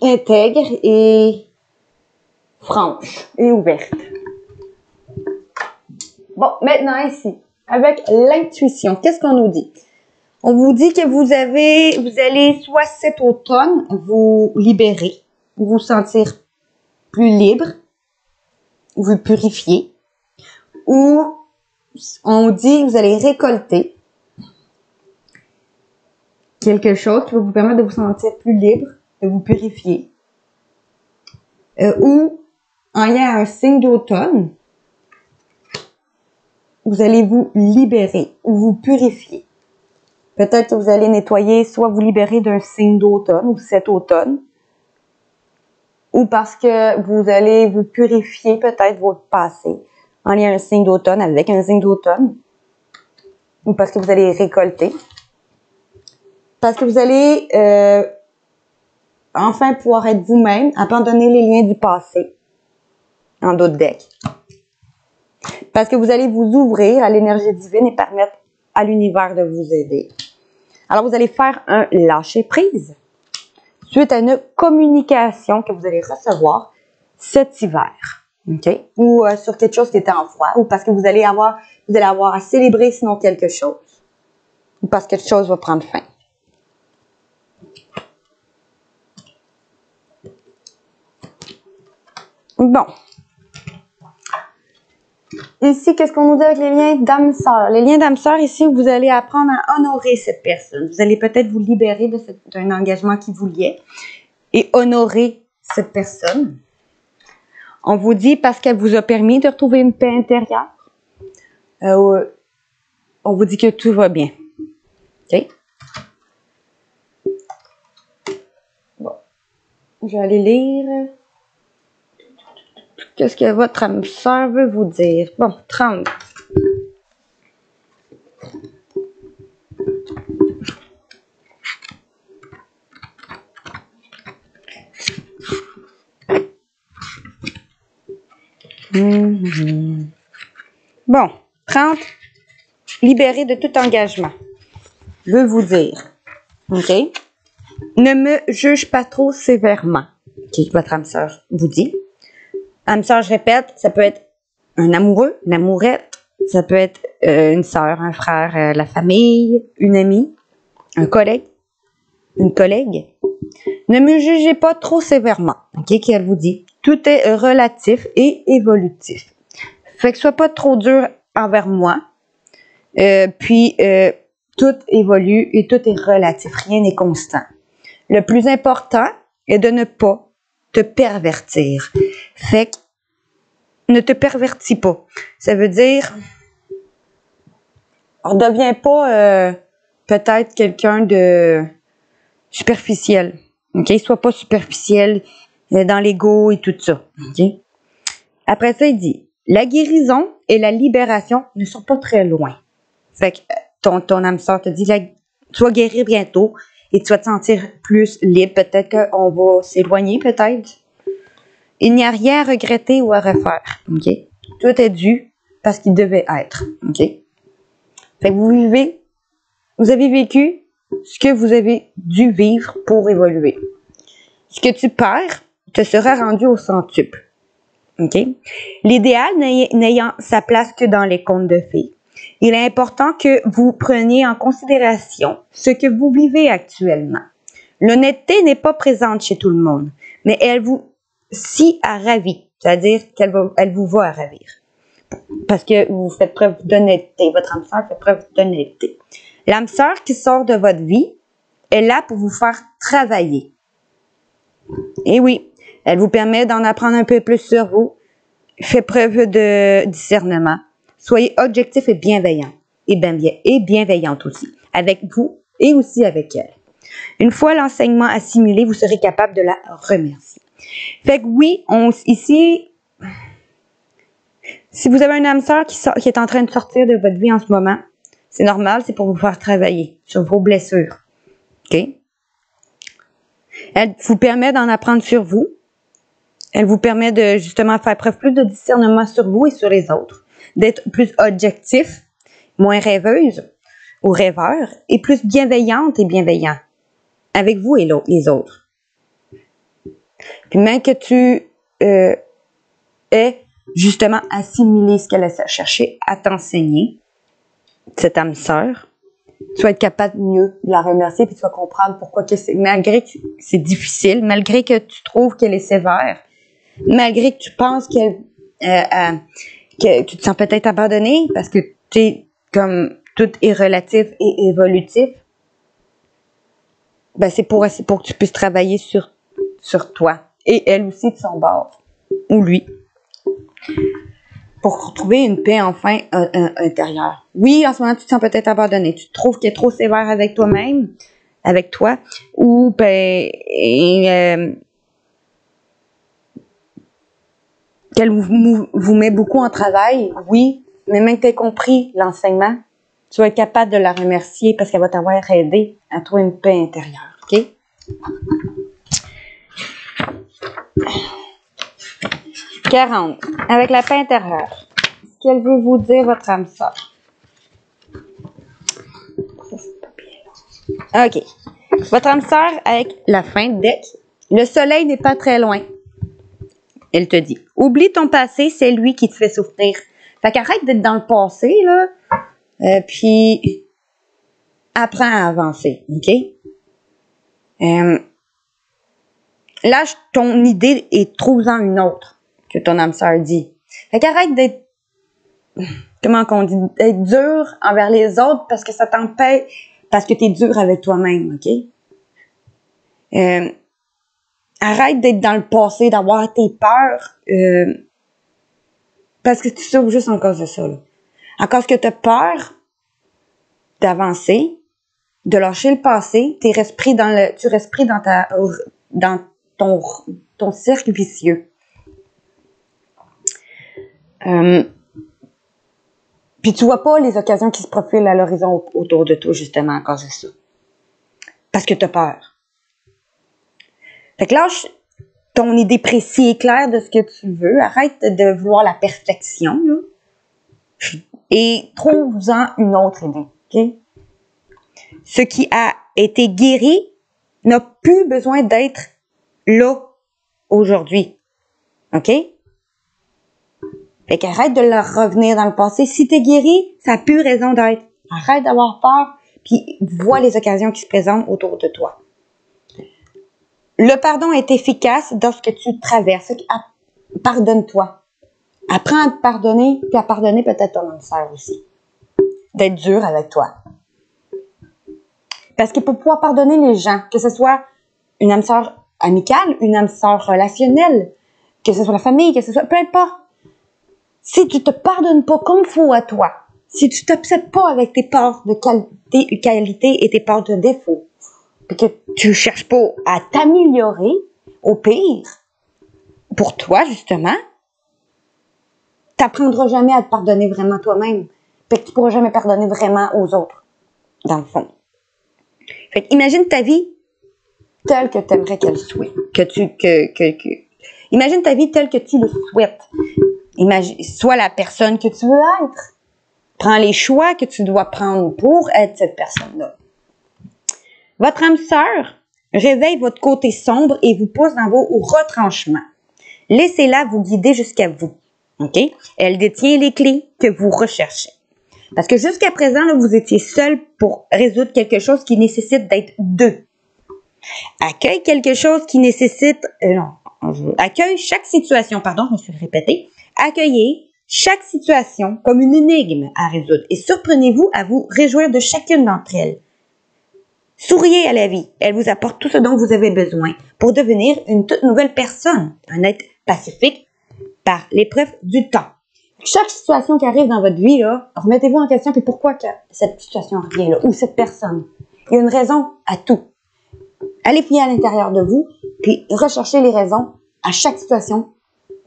intègre et franche et ouverte. Bon, maintenant ici, avec l'intuition, qu'est-ce qu'on nous dit? On vous dit que vous allez soit cet automne vous libérer, vous sentir plus libre, vous purifier, ou on dit que vous allez récolter quelque chose qui va vous permettre de vous sentir plus libre, de vous purifier, ou en lien à un signe d'automne, vous allez vous libérer ou vous purifier. Peut-être que vous allez nettoyer, soit vous libérer d'un signe d'automne ou cet automne, ou parce que vous allez vous purifier peut-être votre passé en lien à un signe d'automne avec un signe d'automne, ou parce que vous allez récolter, parce que vous allez enfin pouvoir être vous-même, abandonner les liens du passé en d'autres decks. Parce que vous allez vous ouvrir à l'énergie divine et permettre à l'univers de vous aider. Alors, vous allez faire un lâcher-prise suite à une communication que vous allez recevoir cet hiver. OK? Ou sur quelque chose qui était en froid, ou parce que vous allez avoir à célébrer sinon quelque chose. Ou parce que quelque chose va prendre fin. Bon. Ici, qu'est-ce qu'on nous dit avec les liens d'âme sœur? Les liens d'âme sœur, ici, vous allez apprendre à honorer cette personne. Vous allez peut-être vous libérer d'un engagement qui vous liait et honorer cette personne. On vous dit parce qu'elle vous a permis de retrouver une paix intérieure. On vous dit que tout va bien. OK? Bon. Je vais aller lire. Qu'est-ce que votre âme sœur veut vous dire? Bon, 30. Bon, 30. Libéré de tout engagement. Veut vous dire. OK? Ne me juge pas trop sévèrement. OK, votre âme sœur vous dit. Âme sœur, je répète, ça peut être un amoureux, une amourette, ça peut être une sœur, un frère, la famille, une amie, un collègue, une collègue. Ne me jugez pas trop sévèrement, OK, qu'elle vous dit. Tout est relatif et évolutif. Fait que sois pas trop dur envers moi. Tout évolue et tout est relatif, rien n'est constant. Le plus important est de ne pas te pervertir. Fait que ne te pervertis pas. Ça veut dire, on ne devient pas peut-être quelqu'un de superficiel. OK? Sois pas superficiel dans l'ego et tout ça. OK? Après ça, il dit, la guérison et la libération ne sont pas très loin. Fait que ton âme sœur te dit, tu vas guérir bientôt et tu vas te sentir plus libre. Peut-être qu'on va s'éloigner, peut-être. Il n'y a rien à regretter ou à refaire. OK? Tout est dû parce qu'il devait être. OK? Fait que vous avez vécu ce que vous avez dû vivre pour évoluer. Ce que tu perds te sera rendu au centuple. OK? L'idéal n'ayant sa place que dans les contes de fées, il est important que vous preniez en considération ce que vous vivez actuellement. L'honnêteté n'est pas présente chez tout le monde, mais elle vous si à ravir, c'est-à-dire elle vous va à ravir. Parce que vous faites preuve d'honnêteté, votre âme sœur fait preuve d'honnêteté. L'âme sœur qui sort de votre vie est là pour vous faire travailler. Et oui, elle vous permet d'en apprendre un peu plus sur vous, fait preuve de discernement. Soyez objectif et bienveillant, et bienveillante aussi, avec vous et aussi avec elle. Une fois l'enseignement assimilé, vous serez capable de la remercier. Fait que oui, ici, si vous avez un âme sœur qui est en train de sortir de votre vie en ce moment, c'est normal, c'est pour vous faire travailler sur vos blessures. OK? Elle vous permet d'en apprendre sur vous. Elle vous permet de justement faire preuve plus de discernement sur vous et sur les autres, d'être plus objectif, moins rêveuse ou rêveur, et plus bienveillante et bienveillant avec vous et les autres. Puis même que tu aies justement assimilé ce qu'elle a cherché à t'enseigner, cette âme sœur, tu vas être capable mieux de la remercier puis tu vas comprendre pourquoi malgré que c'est difficile, malgré que tu trouves qu'elle est sévère, malgré que tu penses que tu te sens peut-être abandonné parce que tu es comme tout est relatif et évolutif, ben c'est pour que tu puisses travailler sur toi et elle aussi de son bord ou lui pour retrouver une paix enfin intérieure. Oui, en ce moment tu te sens peut-être abandonné, tu trouves qu'elle est trop sévère avec toi-même, avec toi, ou qu'elle vous met beaucoup en travail, oui, mais même que tu aies compris l'enseignement, tu vas être capable de la remercier parce qu'elle va t'avoir aidé à trouver une paix intérieure, OK? 40. Avec la paix intérieure. Qu'elle veut vous dire, votre âme sœur? Ça, c'est pas bien long. OK. Votre âme sœur, avec la fin de deck, le soleil n'est pas très loin. Elle te dit, oublie ton passé, c'est lui qui te fait souffrir. Fait qu'arrête d'être dans le passé, là, puis apprends à avancer, OK? Lâche ton idée et trouve-en une autre, que ton âme sœur dit. Fait qu'arrête d'être, comment qu'on dit, d'être dur envers les autres parce que ça t'empêche, parce que t'es dur avec toi-même, OK? Arrête d'être dans le passé, d'avoir tes peurs, parce que tu souffres juste en cause de ça, là. En cause que tu as peur d'avancer, de lâcher le passé, tu restes pris dans ton cercle vicieux. Puis tu vois pas les occasions qui se profilent à l'horizon autour de toi, justement, à cause de ça. Parce que tu as peur. Fait que lâche ton idée précise et claire de ce que tu veux. Arrête de vouloir la perfection, là. Et trouve-en une autre idée, OK? Ce qui a été guéri n'a plus besoin d'être là aujourd'hui, OK? Fait qu'arrête de leur revenir dans le passé. Si t'es guéri, ça n'a plus raison d'être. Arrête d'avoir peur, puis vois les occasions qui se présentent autour de toi. Le pardon est efficace lorsque tu traverses. Pardonne-toi. Apprends à te pardonner, puis à pardonner peut-être ton âme sœur aussi. D'être dur avec toi. Parce que pour pouvoir pardonner les gens, que ce soit une âme sœur amicale, une âme sœur relationnelle, que ce soit la famille, que ce soit, peu importe. Si tu te pardonnes pas comme il faut à toi, si tu t'obsèdes pas avec tes parts de qualité et tes parts de défaut, puis que tu cherches pas à t'améliorer, au pire, pour toi, justement, t'apprendras jamais à te pardonner vraiment toi-même. Fait que tu pourras jamais pardonner vraiment aux autres, dans le fond. Fait que imagine ta vie telle que tu aimerais qu'elle soit. Imagine ta vie telle que tu le souhaites. Sois la personne que tu veux être. Prends les choix que tu dois prendre pour être cette personne-là. Votre âme sœur réveille votre côté sombre et vous pousse dans vos retranchements. Laissez-la vous guider jusqu'à vous. OK? Elle détient les clés que vous recherchez. Parce que jusqu'à présent, là, vous étiez seul pour résoudre quelque chose qui nécessite d'être deux. Accueille quelque chose qui nécessite... accueille chaque situation, je me suis répétée. Accueillez chaque situation comme une énigme à résoudre et surprenez-vous à vous réjouir de chacune d'entre elles. Souriez à la vie. Elle vous apporte tout ce dont vous avez besoin pour devenir une toute nouvelle personne, un être pacifique par l'épreuve du temps. Chaque situation qui arrive dans votre vie, là, remettez-vous en question, puis pourquoi que cette situation revient là, ou cette personne. Il y a une raison à tout. Allez fouiller à l'intérieur de vous, puis recherchez les raisons à chaque situation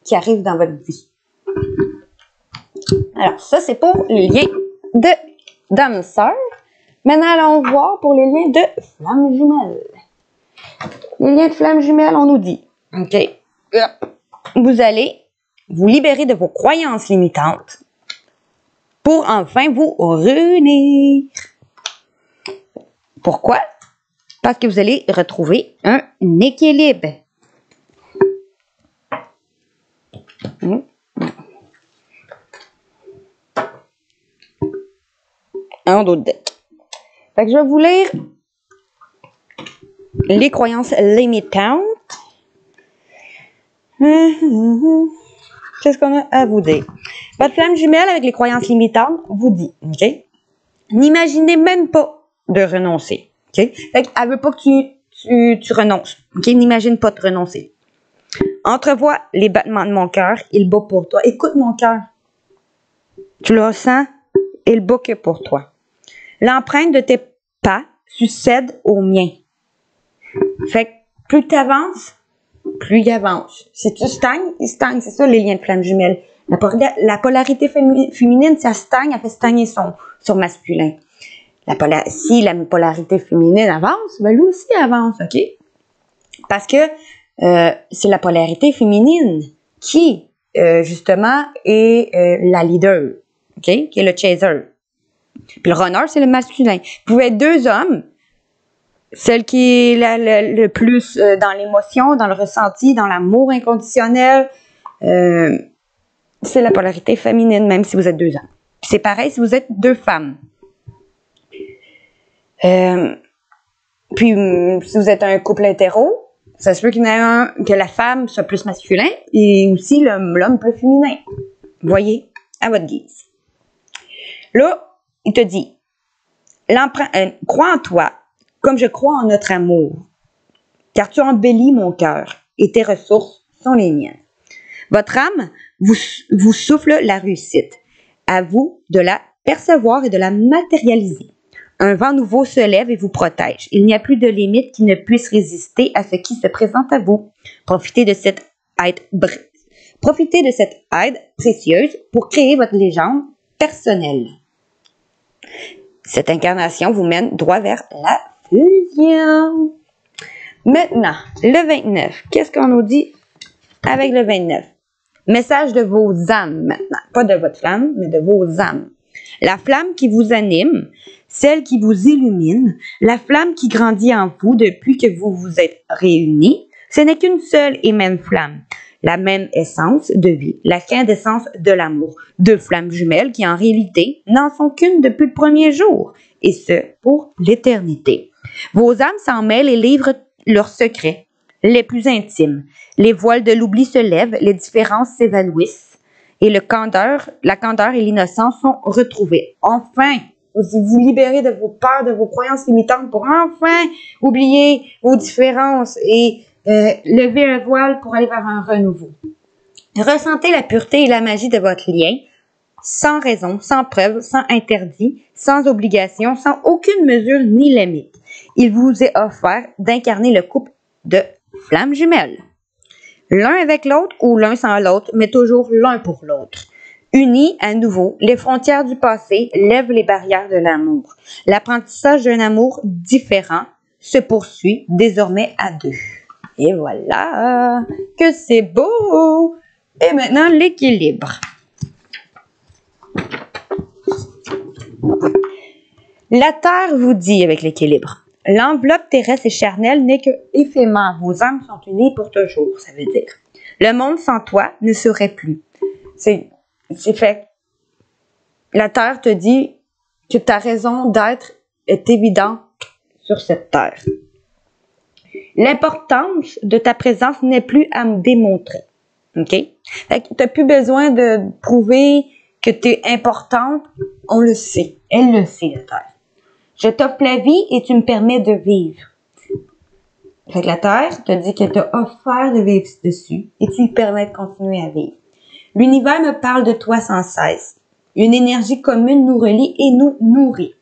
qui arrive dans votre vie. Alors, ça, c'est pour les liens d'âme sœur. Maintenant, allons voir pour les liens de flammes jumelles. Les liens de flammes jumelles, on nous dit, OK, vous allez vous libérer de vos croyances limitantes pour enfin vous réunir. Pourquoi? Parce que vous allez retrouver un équilibre. Un autre deck. Fait que je vais vous lire les croyances limitantes. Qu'est-ce qu'on a à vous dire? Votre flamme jumelle avec les croyances limitantes vous dit, OK? N'imaginez même pas de renoncer, OK? Fait qu'elle veut pas que tu renonces, OK? N'imagine pas de renoncer. Entrevois les battements de mon cœur, il bat pour toi. Écoute mon cœur. Tu le ressens? Il bat que pour toi. L'empreinte de tes pas succède au mien. Fait que plus tu avances, plus il avance. Si tu stagnes, il stagne. C'est ça les liens de flamme jumelle. La polarité féminine, ça stagne, elle fait stagner son masculin. Si la polarité féminine avance, ben lui aussi avance, OK? Parce que c'est la polarité féminine qui, justement, est la leader, OK? Qui est le chaser. Puis le runner, c'est le masculin. Vous pouvez être deux hommes, celle qui est le plus dans l'émotion, dans le ressenti, dans l'amour inconditionnel, c'est la polarité féminine, même si vous êtes deux hommes. Puis c'est pareil si vous êtes deux femmes. Puis si vous êtes un couple hétéro, ça se peut qu'il y en ait un, que la femme soit plus masculin et aussi l'homme plus féminin. Voyez, à votre guise. Là, il te dit, crois en toi, comme je crois en notre amour, car tu embellis mon cœur et tes ressources sont les miennes. Votre âme vous souffle la réussite. À vous de la percevoir et de la matérialiser. Un vent nouveau se lève et vous protège. Il n'y a plus de limite qui ne puisse résister à ce qui se présente à vous. Profitez de cette aide précieuse pour créer votre légende personnelle. Cette incarnation vous mène droit vers la fusion. Maintenant, le 29. Qu'est-ce qu'on nous dit avec le 29? Message de vos âmes maintenant. Pas de votre flamme, mais de vos âmes. La flamme qui vous anime, celle qui vous illumine, la flamme qui grandit en vous depuis que vous vous êtes réunis, ce n'est qu'une seule et même flamme. La même essence de vie, la quintessence de l'amour. Deux flammes jumelles qui, en réalité, n'en sont qu'une depuis le premier jour, et ce, pour l'éternité. Vos âmes s'en mêlent et livrent leurs secrets, les plus intimes. Les voiles de l'oubli se lèvent, les différences s'évanouissent, et la candeur et l'innocence sont retrouvées. Enfin, vous libérez de vos peurs, de vos croyances limitantes pour enfin oublier vos différences et lever un voile pour aller vers un renouveau. Ressentez la pureté et la magie de votre lien, sans raison, sans preuve, sans interdit, sans obligation, sans aucune mesure ni limite. Il vous est offert d'incarner le couple de flammes jumelles. L'un avec l'autre ou l'un sans l'autre, mais toujours l'un pour l'autre. Unis à nouveau, les frontières du passé lèvent les barrières de l'amour. L'apprentissage d'un amour différent se poursuit désormais à deux. Et voilà, que c'est beau! Et maintenant, l'équilibre. La Terre vous dit avec l'équilibre. L'enveloppe terrestre et charnelle n'est que éphémère. Vos âmes sont unies pour toujours, ça veut dire. Le monde sans toi ne serait plus. C'est fait. La Terre te dit que ta raison d'être est évidente sur cette Terre. L'importance de ta présence n'est plus à me démontrer. OK? Fait que tu n'as plus besoin de prouver que tu es importante. On le sait. Elle le sait, la Terre. Je t'offre la vie et tu me permets de vivre. Fait que la Terre te dit qu'elle t'a offert de vivre dessus et tu lui permets de continuer à vivre. L'univers me parle de toi sans cesse. Une énergie commune nous relie et nous nourrit.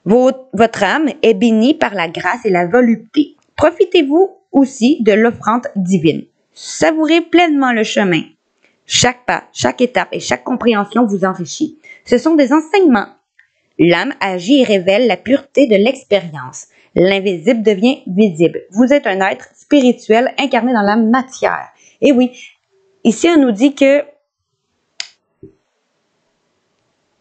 Votre âme est bénie par la grâce et la volupté. Profitez-vous aussi de l'offrande divine. Savourez pleinement le chemin. Chaque pas, chaque étape et chaque compréhension vous enrichit. Ce sont des enseignements. L'âme agit et révèle la pureté de l'expérience. L'invisible devient visible. Vous êtes un être spirituel incarné dans la matière. Et oui, ici on nous dit que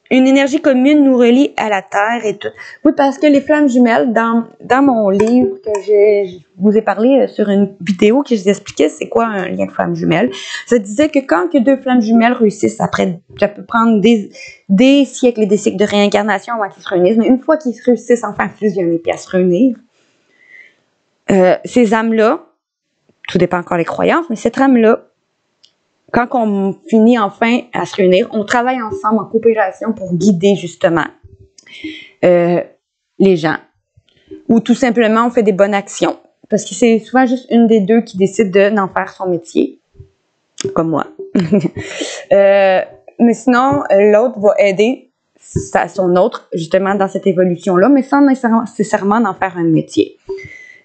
une énergie commune nous relie à la Terre et tout. Oui, parce que les flammes jumelles, dans mon livre que je vous ai parlé sur une vidéo que je vous expliquais c'est quoi un lien de flammes jumelles, ça disait que quand que deux flammes jumelles réussissent, après, ça peut prendre des siècles et des cycles de réincarnation avant qu'ils se réunissent, mais une fois qu'ils réussissent enfin à fusionner puis à se réunir, ces âmes-là, tout dépend encore des croyances, mais cette âme-là, quand on finit enfin à se réunir, on travaille ensemble en coopération pour guider justement les gens. Ou tout simplement, on fait des bonnes actions. Parce que c'est souvent juste une des deux qui décide d'en faire son métier. Comme moi. Mais sinon, l'autre va aider son autre justement dans cette évolution-là, mais sans nécessairement d'en faire un métier.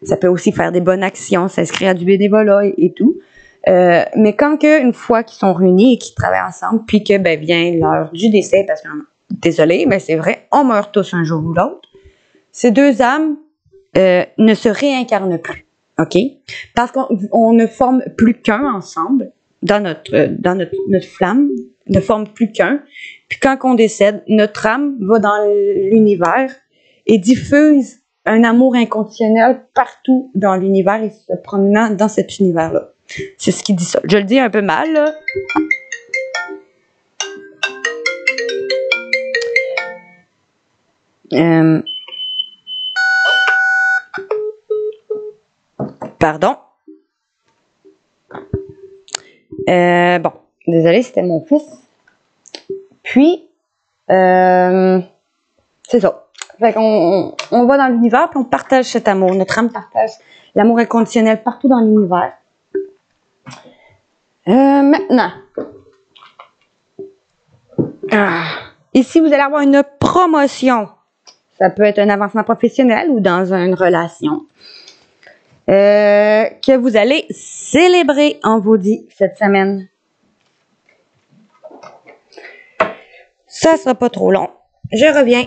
Ça peut aussi faire des bonnes actions, s'inscrire à du bénévolat et tout. Mais quand une fois qu'ils sont réunis et qu'ils travaillent ensemble, puis que vient l'heure du décès, parce que désolé, mais c'est vrai, on meurt tous un jour ou l'autre. Ces deux âmes ne se réincarnent plus. OK? Parce qu'on ne forme plus qu'un ensemble dans notre flamme, ne forme plus qu'un. Puis quand on décède, notre âme va dans l'univers et diffuse un amour inconditionnel partout dans l'univers et se promenant dans cet univers-là. C'est ce qui dit ça. Je le dis un peu mal, là. Pardon. Bon, désolé, c'était mon fils. Puis, c'est ça. Fait qu'on va dans l'univers puis on partage cet amour. Notre âme partage l'amour inconditionnel partout dans l'univers. Maintenant. Ici, vous allez avoir une promotion. Ça peut être un avancement professionnel ou dans une relation. Que vous allez célébrer en vous dit cette semaine. Ça sera pas trop long. Je reviens.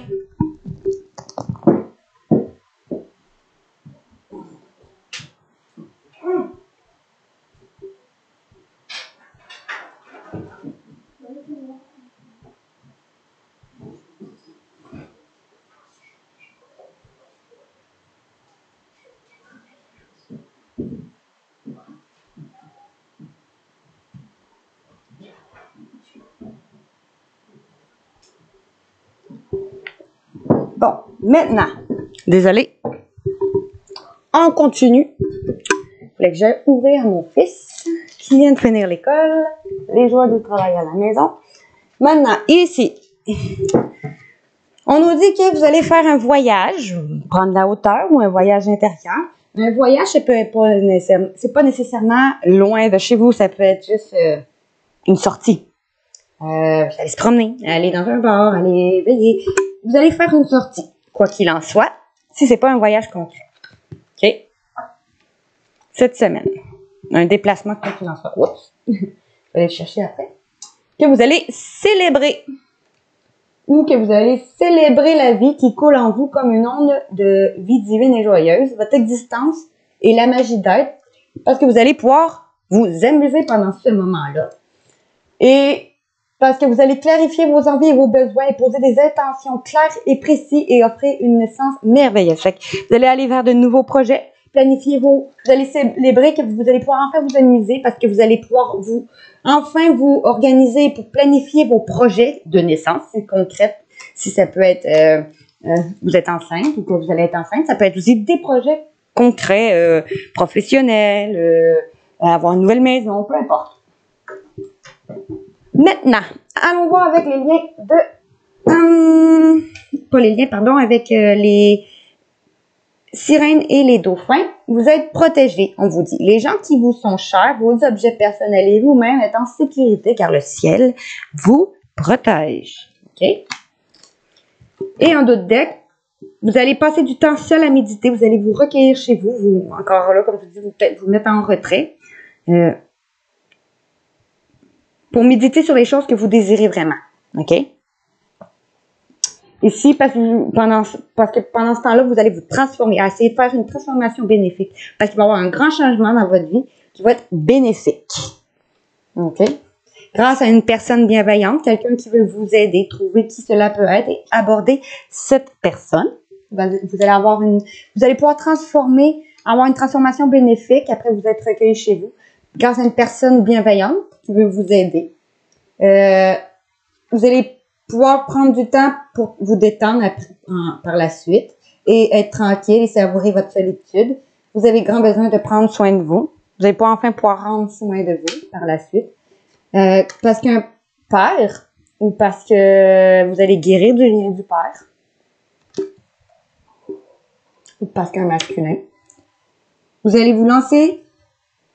Bon, maintenant, désolé, on continue. Il fallait que j'aille ouvrir à mon fils qui vient de finir l'école, les joies du travail à la maison. Maintenant, ici, on nous dit que vous allez faire un voyage, prendre la hauteur ou un voyage intérieur. Un voyage, c'est pas nécessairement loin de chez vous, ça peut être juste une sortie. Vous allez se promener, aller dans un bar, aller veiller. Vous allez faire une sortie, quoi qu'il en soit, si c'est pas un voyage concret. OK? Cette semaine, un déplacement, quoi qu'il en soit. Oups! Je vais aller le chercher après. Que vous allez célébrer. Ou que vous allez célébrer la vie qui coule en vous comme une onde de vie divine et joyeuse, votre existence et la magie d'être, parce que vous allez pouvoir vous amuser pendant ce moment-là. Et parce que vous allez clarifier vos envies et vos besoins et poser des intentions claires et précises et offrir une naissance merveilleuse. Fait que vous allez aller vers de nouveaux projets, planifier vous allez célébrer que vous allez pouvoir enfin vous amuser parce que vous allez pouvoir enfin vous organiser pour planifier vos projets de naissance, c'est concret. Si ça peut être, vous êtes enceinte ou que vous allez être enceinte, ça peut être aussi des projets concrets, professionnels, avoir une nouvelle maison, peu importe. Maintenant, allons voir avec les liens avec les sirènes et les dauphins. Vous êtes protégés, on vous dit. Les gens qui vous sont chers, vos objets personnels et vous-même êtes en sécurité car le ciel vous protège. OK? Et en d'autres decks, vous allez passer du temps seul à méditer. Vous allez vous recueillir chez vous. Encore là, comme je vous dis, vous mettre en retrait. Pour méditer sur les choses que vous désirez vraiment. OK? Ici, parce que pendant ce temps-là, vous allez vous transformer, essayer de faire une transformation bénéfique. Parce qu'il va y avoir un grand changement dans votre vie qui va être bénéfique. OK? Grâce à une personne bienveillante, quelqu'un qui veut vous aider, trouver qui cela peut être et aborder cette personne. Vous allez pouvoir avoir une transformation bénéfique après vous être recueilli chez vous. Grâce à une personne bienveillante qui veut vous aider. Vous allez pouvoir prendre du temps pour vous détendre par la suite et être tranquille et savourer votre solitude. Vous avez grand besoin de prendre soin de vous. Vous allez enfin pouvoir rendre soin de vous par la suite. Parce qu'un père ou parce que vous allez guérir du lien du père ou parce qu'un masculin. Vous allez vous lancer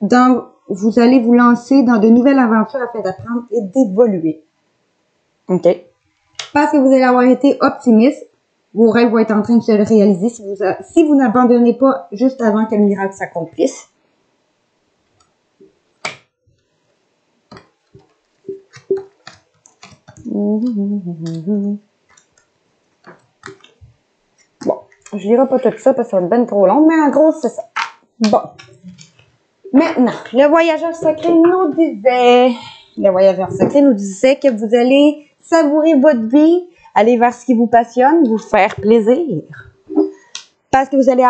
dans de nouvelles aventures afin d'apprendre et d'évoluer. OK? Parce que vous allez avoir été optimiste, vos rêves vont être en train de se réaliser si vous n'abandonnez pas juste avant que le miracle s'accomplisse. Bon, je lirai pas tout ça parce que ça va être ben trop long, mais en gros, c'est ça. Bon. Maintenant, le voyageur secret nous disait que vous allez savourer votre vie, aller vers ce qui vous passionne, vous faire plaisir. Parce que vous allez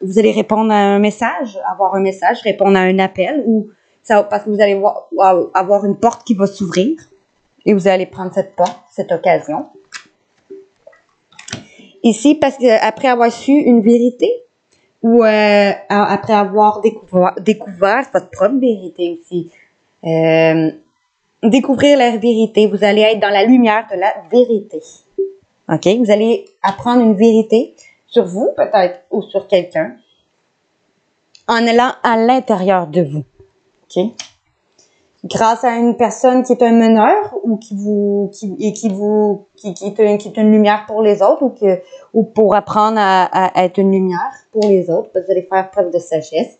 vous allez répondre à un message, répondre à un appel, ou parce que vous allez avoir une porte qui va s'ouvrir, et vous allez prendre cette porte, cette occasion. Ici, parce que après avoir su une vérité, ou après avoir découvert votre propre vérité aussi. Découvrir la vérité, vous allez être dans la lumière de la vérité. OK? Vous allez apprendre une vérité sur vous, peut-être, ou sur quelqu'un, en allant à l'intérieur de vous. OK? Grâce à une personne qui est un meneur, ou qui est une lumière pour les autres, ou pour apprendre à être une lumière pour les autres, parce que vous allez faire preuve de sagesse.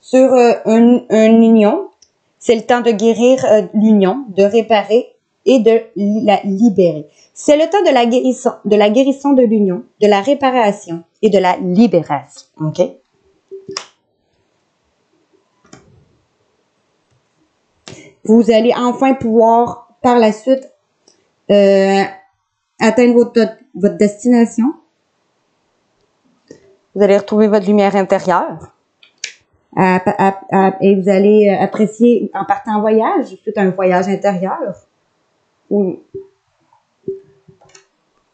Sur une union, c'est le temps de guérir l'union, de réparer et de la libérer. C'est le temps de la guérison de l'union, de la réparation et de la libération. OK? Vous allez enfin pouvoir, par la suite, atteindre votre destination. Vous allez retrouver votre lumière intérieure. Et vous allez apprécier, en partant en voyage, c'est un voyage intérieur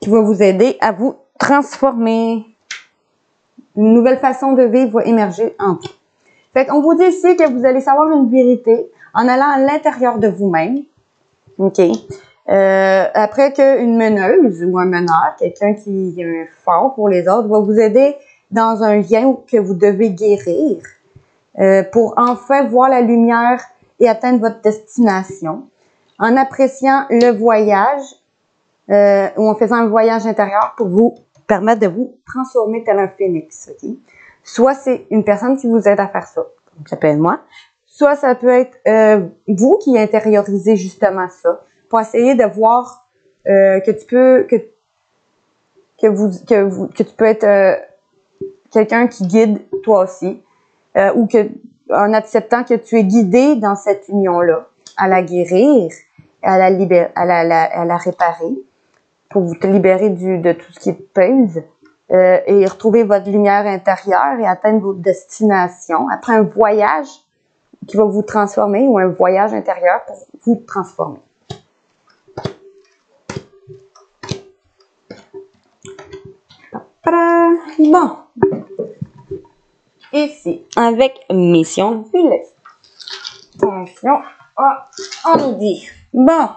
qui va vous aider à vous transformer. Une nouvelle façon de vivre va émerger en vous. Fait qu'on vous dit ici que vous allez savoir une vérité en allant à l'intérieur de vous-même. OK? Après qu'une meneuse ou un meneur, quelqu'un qui est fort pour les autres, va vous aider dans un lien que vous devez guérir pour enfin voir la lumière et atteindre votre destination en appréciant le voyage ou en faisant un voyage intérieur pour vous permettre de vous transformer tel un phénix. Okay? Soit c'est une personne qui vous aide à faire ça, comme ça peut être moi, soit ça peut être vous qui intériorisez justement ça pour essayer de voir que tu peux être quelqu'un qui guide toi aussi ou en acceptant que tu es guidé dans cette union-là à la guérir, à la réparer pour vous te libérer de tout ce qui te pèse et retrouver votre lumière intérieure et atteindre votre destination après un voyage qui va vous transformer ou un voyage intérieur pour vous transformer. Bon. Ici, avec mission village. Attention, on nous dit. Bon.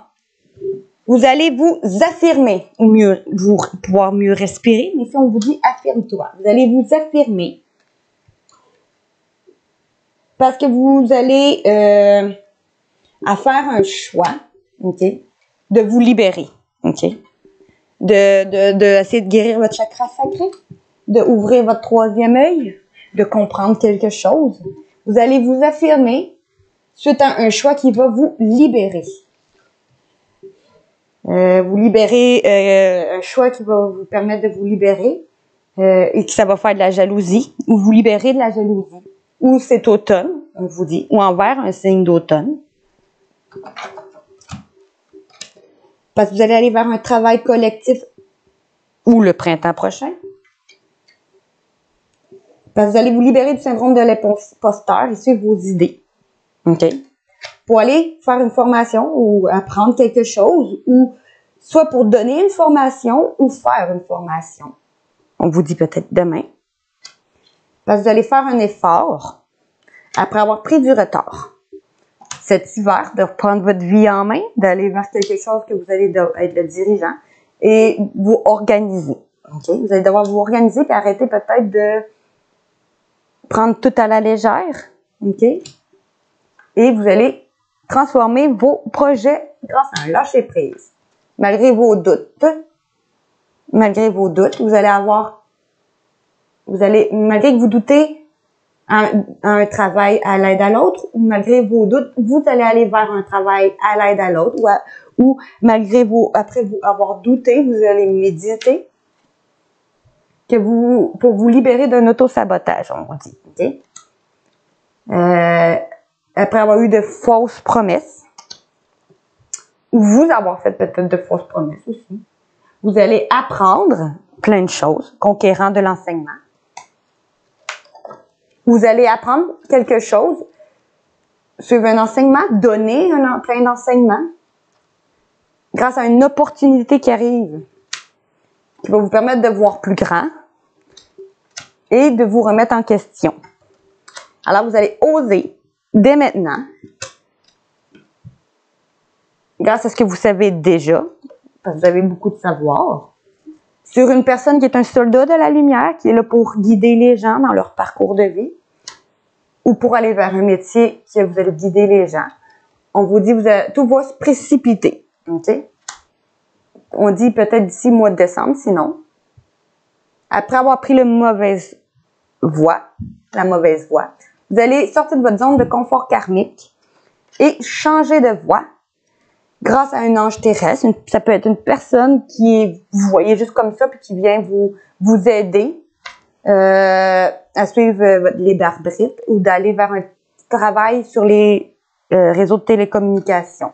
Vous allez vous affirmer, ou mieux, pouvoir mieux respirer, mais si on vous dit affirme-toi, vous allez vous affirmer. Parce que vous allez à faire un choix, OK, de vous libérer, OK, de essayer de guérir votre chakra sacré, de ouvrir votre troisième œil, de comprendre quelque chose. Vous allez vous affirmer suite à un choix qui va vous libérer. Vous libérez un choix qui va vous permettre de vous libérer et que ça va faire de la jalousie, ou vous libérez de la jalousie, ou c'est automne, on vous dit, ou envers un signe d'automne. Parce que vous allez aller vers un travail collectif ou le printemps prochain. Parce que vous allez vous libérer du syndrome de l'imposteur et suivre vos idées. OK? Pour aller faire une formation ou apprendre quelque chose, ou soit pour donner une formation ou faire une formation. On vous dit peut-être demain. Parce que vous allez faire un effort après avoir pris du retard. Cet hiver, de reprendre votre vie en main, d'aller vers quelque chose que vous allez être le dirigeant et vous organiser. Okay? Vous allez devoir vous organiser et arrêter peut-être de prendre tout à la légère. Okay? Et vous allez transformer vos projets grâce à un lâcher-prise. Malgré vos doutes, malgré que vous doutez à un travail à l'aide à l'autre, ou malgré vos doutes, vous allez aller vers un travail à l'aide à l'autre, ou malgré après vous avoir douté, vous allez méditer pour vous libérer d'un auto-sabotage, on vous dit. Okay? Après avoir eu de fausses promesses, ou vous avoir fait peut-être de fausses promesses aussi, vous allez apprendre plein de choses, conquérant de l'enseignement. Vous allez apprendre quelque chose, suivre un enseignement, donner plein d'enseignements, grâce à une opportunité qui arrive, qui va vous permettre de voir plus grand et de vous remettre en question. Alors, vous allez oser, dès maintenant, grâce à ce que vous savez déjà, parce que vous avez beaucoup de savoir, sur une personne qui est un soldat de la lumière, qui est là pour guider les gens dans leur parcours de vie, ou pour aller vers un métier que vous allez guider les gens. On vous dit, tout va se précipiter. Okay? On dit peut-être d'ici le mois de décembre, sinon. Après avoir pris la mauvaise voie, vous allez sortir de votre zone de confort karmique et changer de voie grâce à un ange terrestre. Ça peut être une personne vous voyez juste comme ça, puis qui vient vous aider à suivre les barbrites ou d'aller vers un travail sur les réseaux de télécommunications.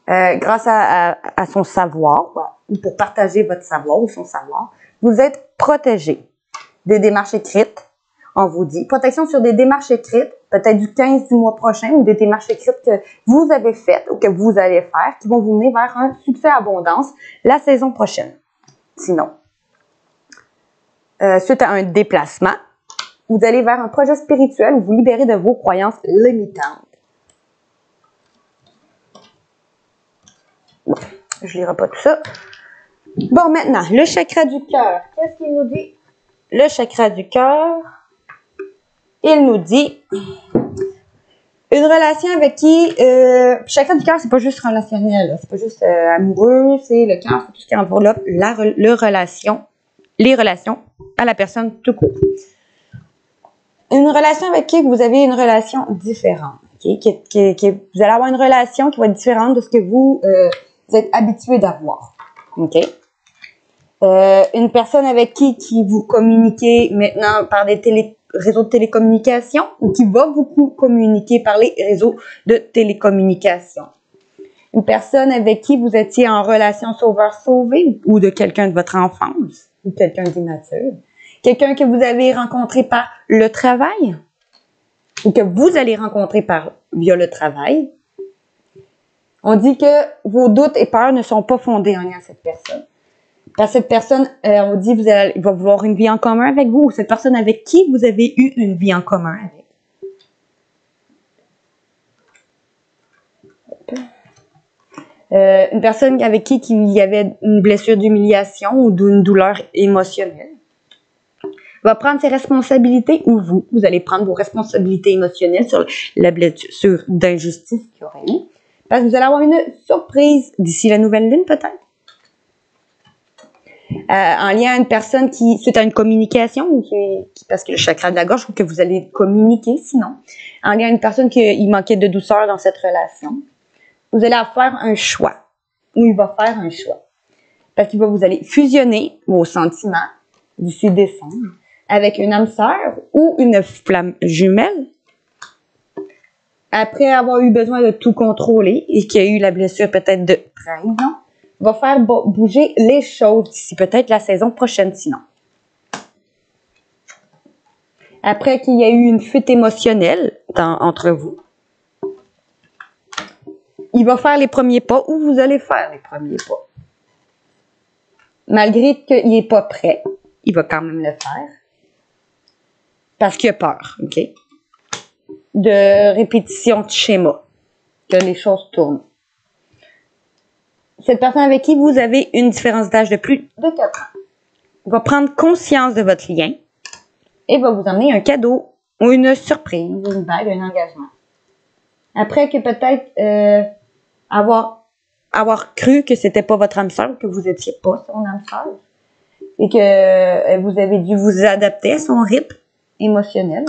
Grâce à son savoir, ou pour partager votre savoir ou son savoir, vous êtes protégé des démarches écrites. On vous dit protection sur des démarches écrites, peut-être du 15 du mois prochain, ou des démarches écrites que vous avez faites ou que vous allez faire, qui vont vous mener vers un succès abondance la saison prochaine. Sinon, suite à un déplacement, vous allez vers un projet spirituel où vous libérez de vos croyances limitantes. Bon, je ne lirai pas tout ça. Bon, maintenant, le chakra du cœur. Qu'est-ce qu'il nous dit? Le chakra du cœur, il nous dit une relation avec qui... chakra du cœur, c'est pas juste relationnel, c'est pas juste amoureux, c'est le cœur, c'est tout ce qui enveloppe les relations à la personne tout court. Une relation avec qui vous avez une relation différente. Okay? Vous allez avoir une relation qui va être différente de ce que vous êtes habitué d'avoir. Okay? Une personne avec qui vous communiquez maintenant par des réseaux de télécommunications ou qui va vous communiquer par les réseaux de télécommunications. Une personne avec qui vous étiez en relation sauveur-sauvé ou de quelqu'un de votre enfance ou quelqu'un d'immature. Quelqu'un que vous avez rencontré par le travail ou que vous allez rencontrer via le travail. On dit que vos doutes et peurs ne sont pas fondés en lien à cette personne. Parce que cette personne, on dit il va avoir une vie en commun avec vous, ou cette personne avec qui vous avez eu une vie en commun avec. Une personne avec qui il y avait une blessure d'humiliation ou d'une douleur émotionnelle va prendre ses responsabilités, ou vous allez prendre vos responsabilités émotionnelles sur la blessure d'injustice qu'il y aurait eu. Parce que vous allez avoir une surprise d'ici la nouvelle lune, peut-être. En lien à une personne suite à une communication, parce que le chakra de la gorge, je trouve que vous allez communiquer sinon. En lien à une personne qui manquait de douceur dans cette relation, vous allez faire un choix. Ou il va faire un choix. Parce qu'il va vous aller fusionner vos sentiments d'ici décembre avec une âme sœur ou une flamme jumelle. Après avoir eu besoin de tout contrôler et qu'il y a eu la blessure peut-être de trahison, va faire bouger les choses d'ici peut-être la saison prochaine sinon. Après qu'il y a eu une fuite émotionnelle entre vous, il va faire les premiers pas ou vous allez faire les premiers pas. Malgré qu'il n'est pas prêt, il va quand même le faire. Parce qu'il a peur, OK? De répétition de schéma, que les choses tournent. Cette personne avec qui vous avez une différence d'âge de plus de 4 ans va prendre conscience de votre lien et va vous emmener un cadeau ou une surprise, une bague, un engagement. Après que peut-être avoir cru que c'était pas votre âme sœur, que vous étiez pas son âme sœur et que vous avez dû vous adapter à son rythme émotionnel.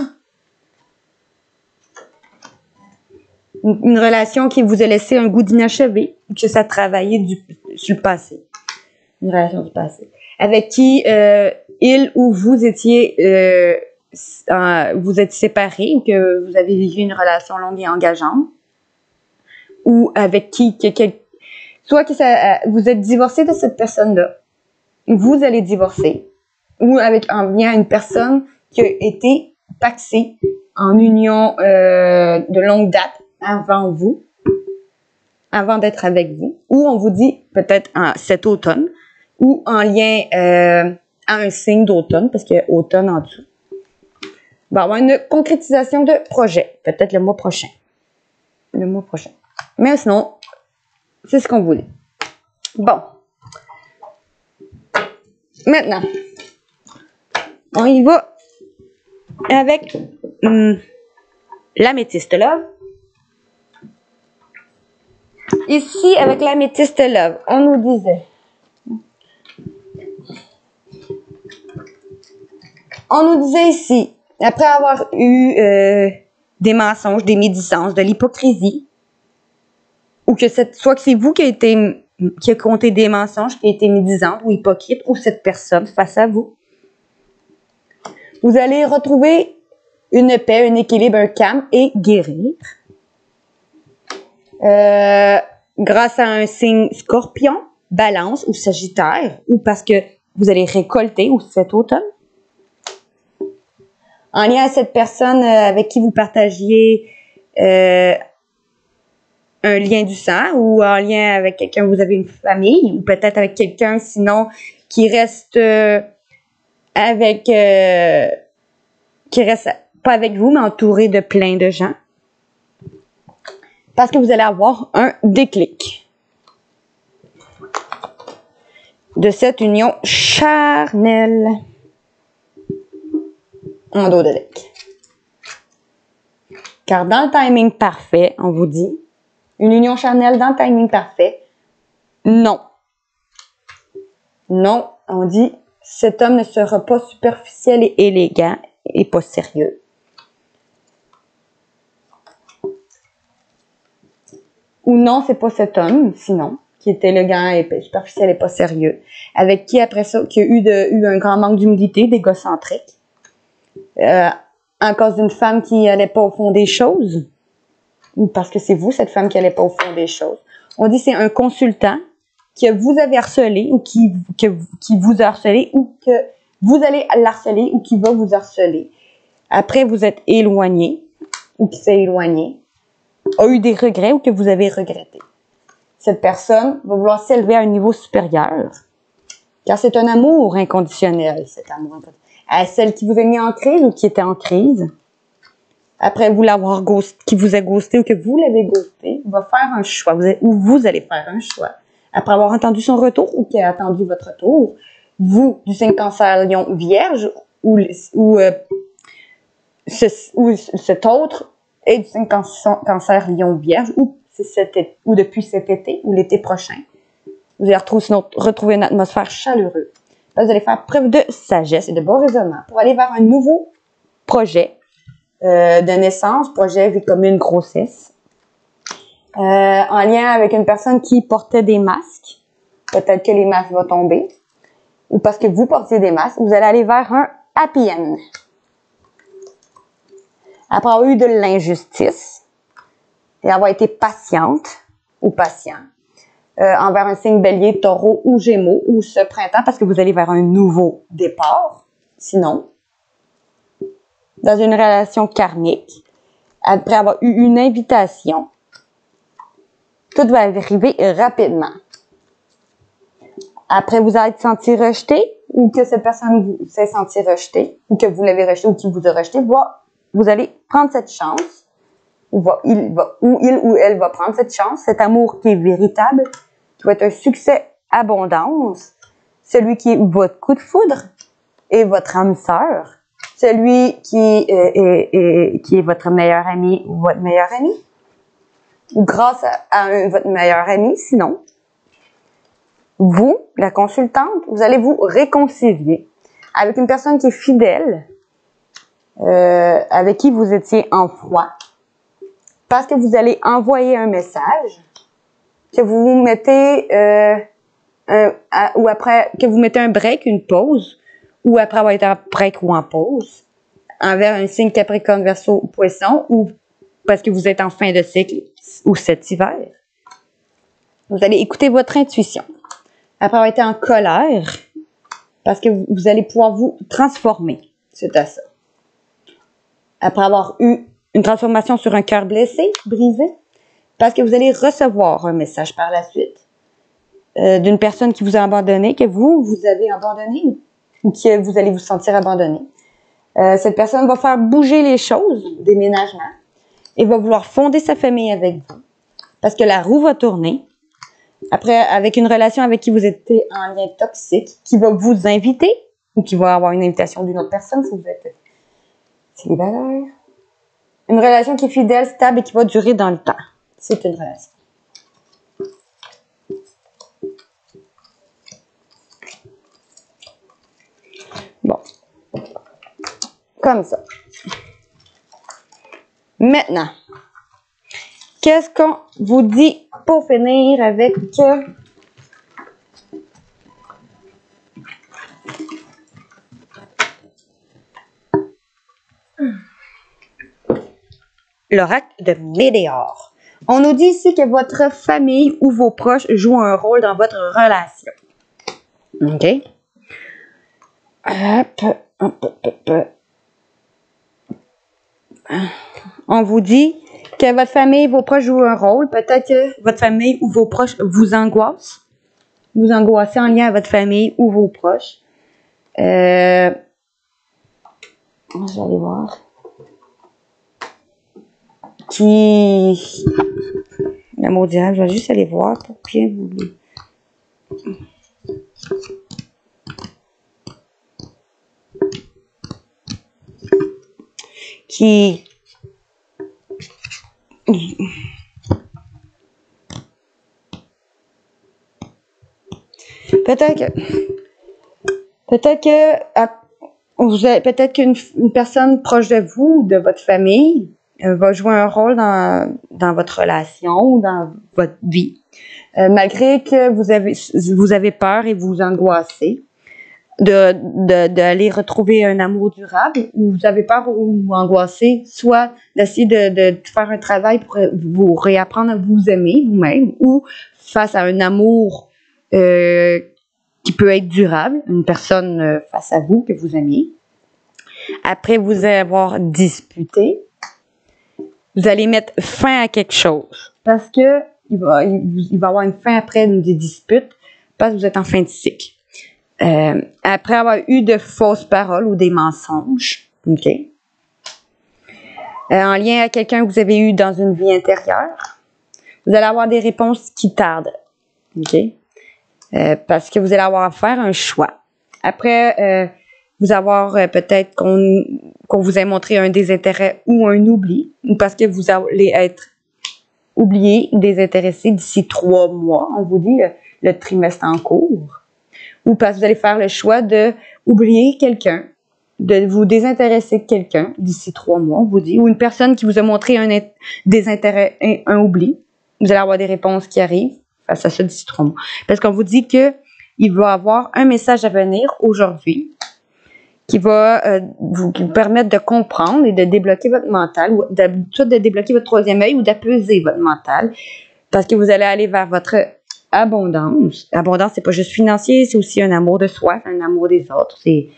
Une relation qui vous a laissé un goût d'inachevé, que ça travaillait sur le passé. Une relation du passé. avec qui il ou vous étiez vous êtes séparés ou que vous avez vécu une relation longue et engageante, ou avec qui soit que vous êtes divorcé de cette personne-là, vous allez divorcer, ou avec en lien à une personne qui a été paxée en union de longue date avant vous, avant d'être avec vous, ou on vous dit peut-être cet automne, ou en lien à un signe d'automne, parce qu'il y a automne en dessous. Il va y avoir une concrétisation de projet, peut-être le mois prochain. Le mois prochain. Mais sinon, c'est ce qu'on voulait. Bon. Maintenant, on y va avec l'améthyste love. Ici, avec l'améthyste love, on nous disait... On nous disait ici, après avoir eu des mensonges, des médisances, de l'hypocrisie, ou que soit que c'est vous qui a compté des mensonges, qui a été médisante ou hypocrite, ou cette personne face à vous, vous allez retrouver une paix, un équilibre, un calme et guérir. Grâce à un signe Scorpion, Balance ou Sagittaire, ou parce que vous allez récolter ou cet automne. En lien à cette personne avec qui vous partagiez un lien du sang, ou en lien avec quelqu'un, vous avez une famille, ou peut-être avec quelqu'un sinon qui reste qui reste pas avec vous, mais entouré de plein de gens. Parce que vous allez avoir un déclic de cette union charnelle en dos de deck. Car dans le timing parfait, on vous dit, une union charnelle dans le timing parfait, non. Non, on dit, cet homme ne sera pas superficiel et élégant et pas sérieux. Ou non, c'est pas cet homme, sinon, qui est élégant et superficiel et pas sérieux, avec qui après ça, qui a eu un grand manque d'humilité, d'égocentrique, en cause d'une femme qui allait pas au fond des choses, ou parce que c'est vous, cette femme qui allait pas au fond des choses. On dit c'est un consultant que vous avez harcelé, ou qui vous a harcelé, ou que vous allez l'harceler, ou qui va vous harceler. Après, vous êtes éloigné, ou qui s'est éloigné, a eu des regrets ou que vous avez regretté. Cette personne va vouloir s'élever à un niveau supérieur. Car c'est un amour inconditionnel, cet amour inconditionnel. À celle qui vous a mis en crise ou qui était en crise. Après vous l'avoir ghosté, qui vous a ghosté ou que vous l'avez ghosté, va faire un choix. Vous allez faire un choix. Après avoir entendu son retour ou qui a attendu votre retour, vous, du signe Cancer, Lion, Vierge, ou cet autre, et du signe Cancer, Lion, Vierge, ou depuis cet été, ou l'été prochain, vous allez retrouver une atmosphère chaleureuse. Là, vous allez faire preuve de sagesse et de bon raisonnement pour aller vers un nouveau projet de naissance, projet comme une grossesse, en lien avec une personne qui portait des masques. Peut-être que les masques vont tomber, ou parce que vous portiez des masques, vous allez aller vers un happy end. Après avoir eu de l'injustice et avoir été patiente ou patient envers un signe Bélier, Taureau ou Gémeaux, ou ce printemps, parce que vous allez vers un nouveau départ, sinon, dans une relation karmique, après avoir eu une invitation, tout va arriver rapidement. Après vous être senti rejeté, ou que cette personne vous s'est senti rejeté, ou que vous l'avez rejeté, ou qui vous a rejeté, vous allez prendre cette chance, il ou elle va prendre cette chance, cet amour qui est véritable, qui va être un succès abondance, celui qui est votre coup de foudre et votre âme sœur, celui qui est votre meilleur ami ou votre meilleure amie, ou grâce à votre meilleur ami, sinon, vous, la consultante, vous allez vous réconcilier avec une personne qui est fidèle, avec qui vous étiez en froid, parce que vous allez envoyer un message, que vous vous mettez ou après que vous mettez un break, une pause, ou après avoir été en break ou en pause, envers un signe Capricorne, Verseau, Poisson, ou parce que vous êtes en fin de cycle, ou cet hiver. Vous allez écouter votre intuition. Après avoir été en colère, parce que vous allez pouvoir vous transformer. C'est à ça. Après avoir eu une transformation sur un cœur blessé, brisé, parce que vous allez recevoir un message par la suite d'une personne qui vous a abandonné, que vous avez abandonné, ou que vous allez vous sentir abandonné. Cette personne va faire bouger les choses, déménagement, et va vouloir fonder sa famille avec vous. Parce que la roue va tourner. Après, avec une relation avec qui vous êtes en lien toxique, qui va vous inviter, ou qui va avoir une invitation d'une autre personne si vous êtes célibataire. Une relation qui est fidèle, stable et qui va durer dans le temps. C'est une relation. Bon. Comme ça. Maintenant, qu'est-ce qu'on vous dit pour finir avec l'oracle de Médéor? On nous dit ici que votre famille ou vos proches jouent un rôle dans votre relation. OK? On vous dit que votre famille et vos proches jouent un rôle. Peut-être que votre famille ou vos proches vous angoissent. Vous angoissez en lien avec votre famille ou vos proches. Je vais aller voir. L'amour direct, je vais juste aller voir pour bien vous... peut-être qu'une personne proche de vous, de votre famille, va jouer un rôle dans votre relation ou dans votre vie. Malgré que vous avez peur et vous angoissez d'aller retrouver un amour durable, ou vous avez peur ou vous angoissez, soit d'essayer de faire un travail pour vous réapprendre à vous aimer vous-même, ou face à un amour qui peut être durable, une personne face à vous que vous aimez. Après vous avoir disputé, vous allez mettre fin à quelque chose, parce que il va y avoir une fin après une des disputes, parce que vous êtes en fin de cycle. Après avoir eu de fausses paroles ou des mensonges, OK? En lien à quelqu'un que vous avez eu dans une vie intérieure, vous allez avoir des réponses qui tardent, OK? Parce que vous allez avoir à faire un choix. Après, vous avoir peut-être qu'on vous ait montré un désintérêt ou un oubli, ou parce que vous allez être oublié, désintéressé d'ici 3 mois, on vous dit le trimestre en cours, ou parce que vous allez faire le choix de oublier quelqu'un, de vous désintéresser de quelqu'un d'ici 3 mois, on vous dit, ou une personne qui vous a montré un désintérêt, un oubli, vous allez avoir des réponses qui arrivent face à ça d'ici 3 mois. Parce qu'on vous dit que il va y avoir un message à venir aujourd'hui qui va vous permettre de comprendre et de débloquer votre mental, ou soit de débloquer votre troisième œil ou d'apaiser votre mental, parce que vous allez aller vers votre abondance. L'abondance, c'est pas juste financier, c'est aussi un amour de soi, un amour des autres. C'est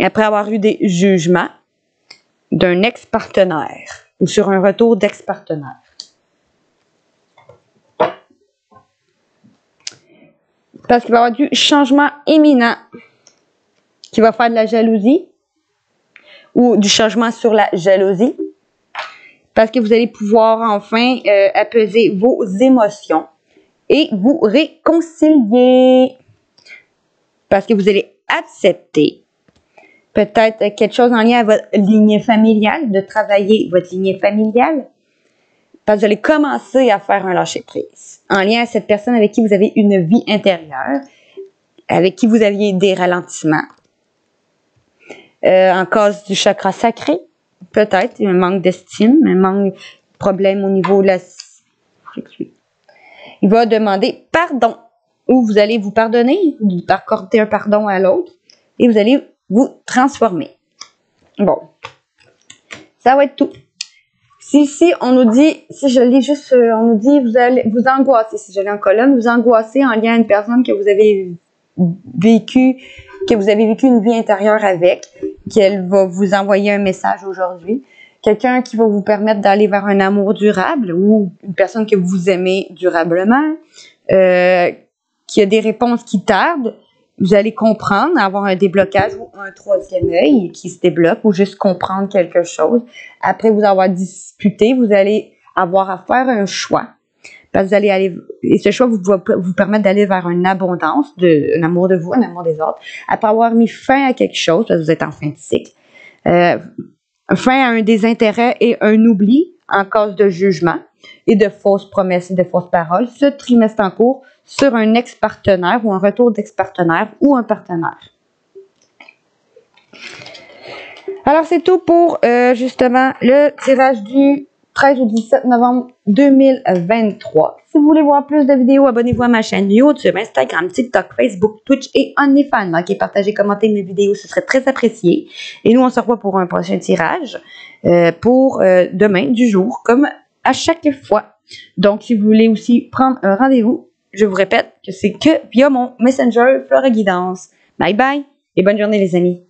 après avoir eu des jugements d'un ex-partenaire ou sur un retour d'ex-partenaire. Parce qu'il va y avoir du changement imminent qui va faire de la jalousie ou du changement sur la jalousie. Parce que vous allez pouvoir enfin apaiser vos émotions et vous réconcilier. Parce que vous allez accepter peut-être quelque chose en lien avec votre lignée familiale, de travailler votre lignée familiale. Parce que vous allez commencer à faire un lâcher-prise en lien à cette personne avec qui vous avez une vie intérieure, avec qui vous aviez des ralentissements. En cause du chakra sacré, peut-être, un manque d'estime, un manque de problème au niveau de la... Il va demander pardon où vous allez vous pardonner, vous accorder un pardon à l'autre, et vous allez vous transformer. Bon, ça va être tout. Si on nous dit, si je lis juste, on nous dit, vous allez vous angoisser, si je lis en colonne, vous angoissez en lien à une personne que vous avez vécu une vie intérieure avec, qu'elle va vous envoyer un message aujourd'hui. Quelqu'un qui va vous permettre d'aller vers un amour durable ou une personne que vous aimez durablement, qui a des réponses qui tardent. Vous allez comprendre, avoir un déblocage ou un troisième œil qui se débloque ou juste comprendre quelque chose. Après vous avoir discuté, vous allez avoir à faire un choix. Parce que vous allez aller, et ce choix va vous permettre d'aller vers une abondance, un amour de vous, un amour des autres. Après avoir mis fin à quelque chose, parce que vous êtes en fin de cycle, fin à un désintérêt et un oubli en cause de jugement et de fausses promesses et de fausses paroles, ce trimestre en cours sur un ex-partenaire ou un retour d'ex-partenaire ou un partenaire. Alors, c'est tout pour justement le tirage du 13 au 17 novembre 2023. Si vous voulez voir plus de vidéos, abonnez-vous à ma chaîne YouTube, Instagram, TikTok, Facebook, Twitch et OnlyFans. Likez, partagez, commentez mes vidéos, ce serait très apprécié. Et nous, on se revoit pour un prochain tirage pour demain du jour, comme à chaque fois. Donc, si vous voulez aussi prendre un rendez-vous, je vous répète que c'est que via mon Messenger Flora Guidance. Bye bye et bonne journée les amis.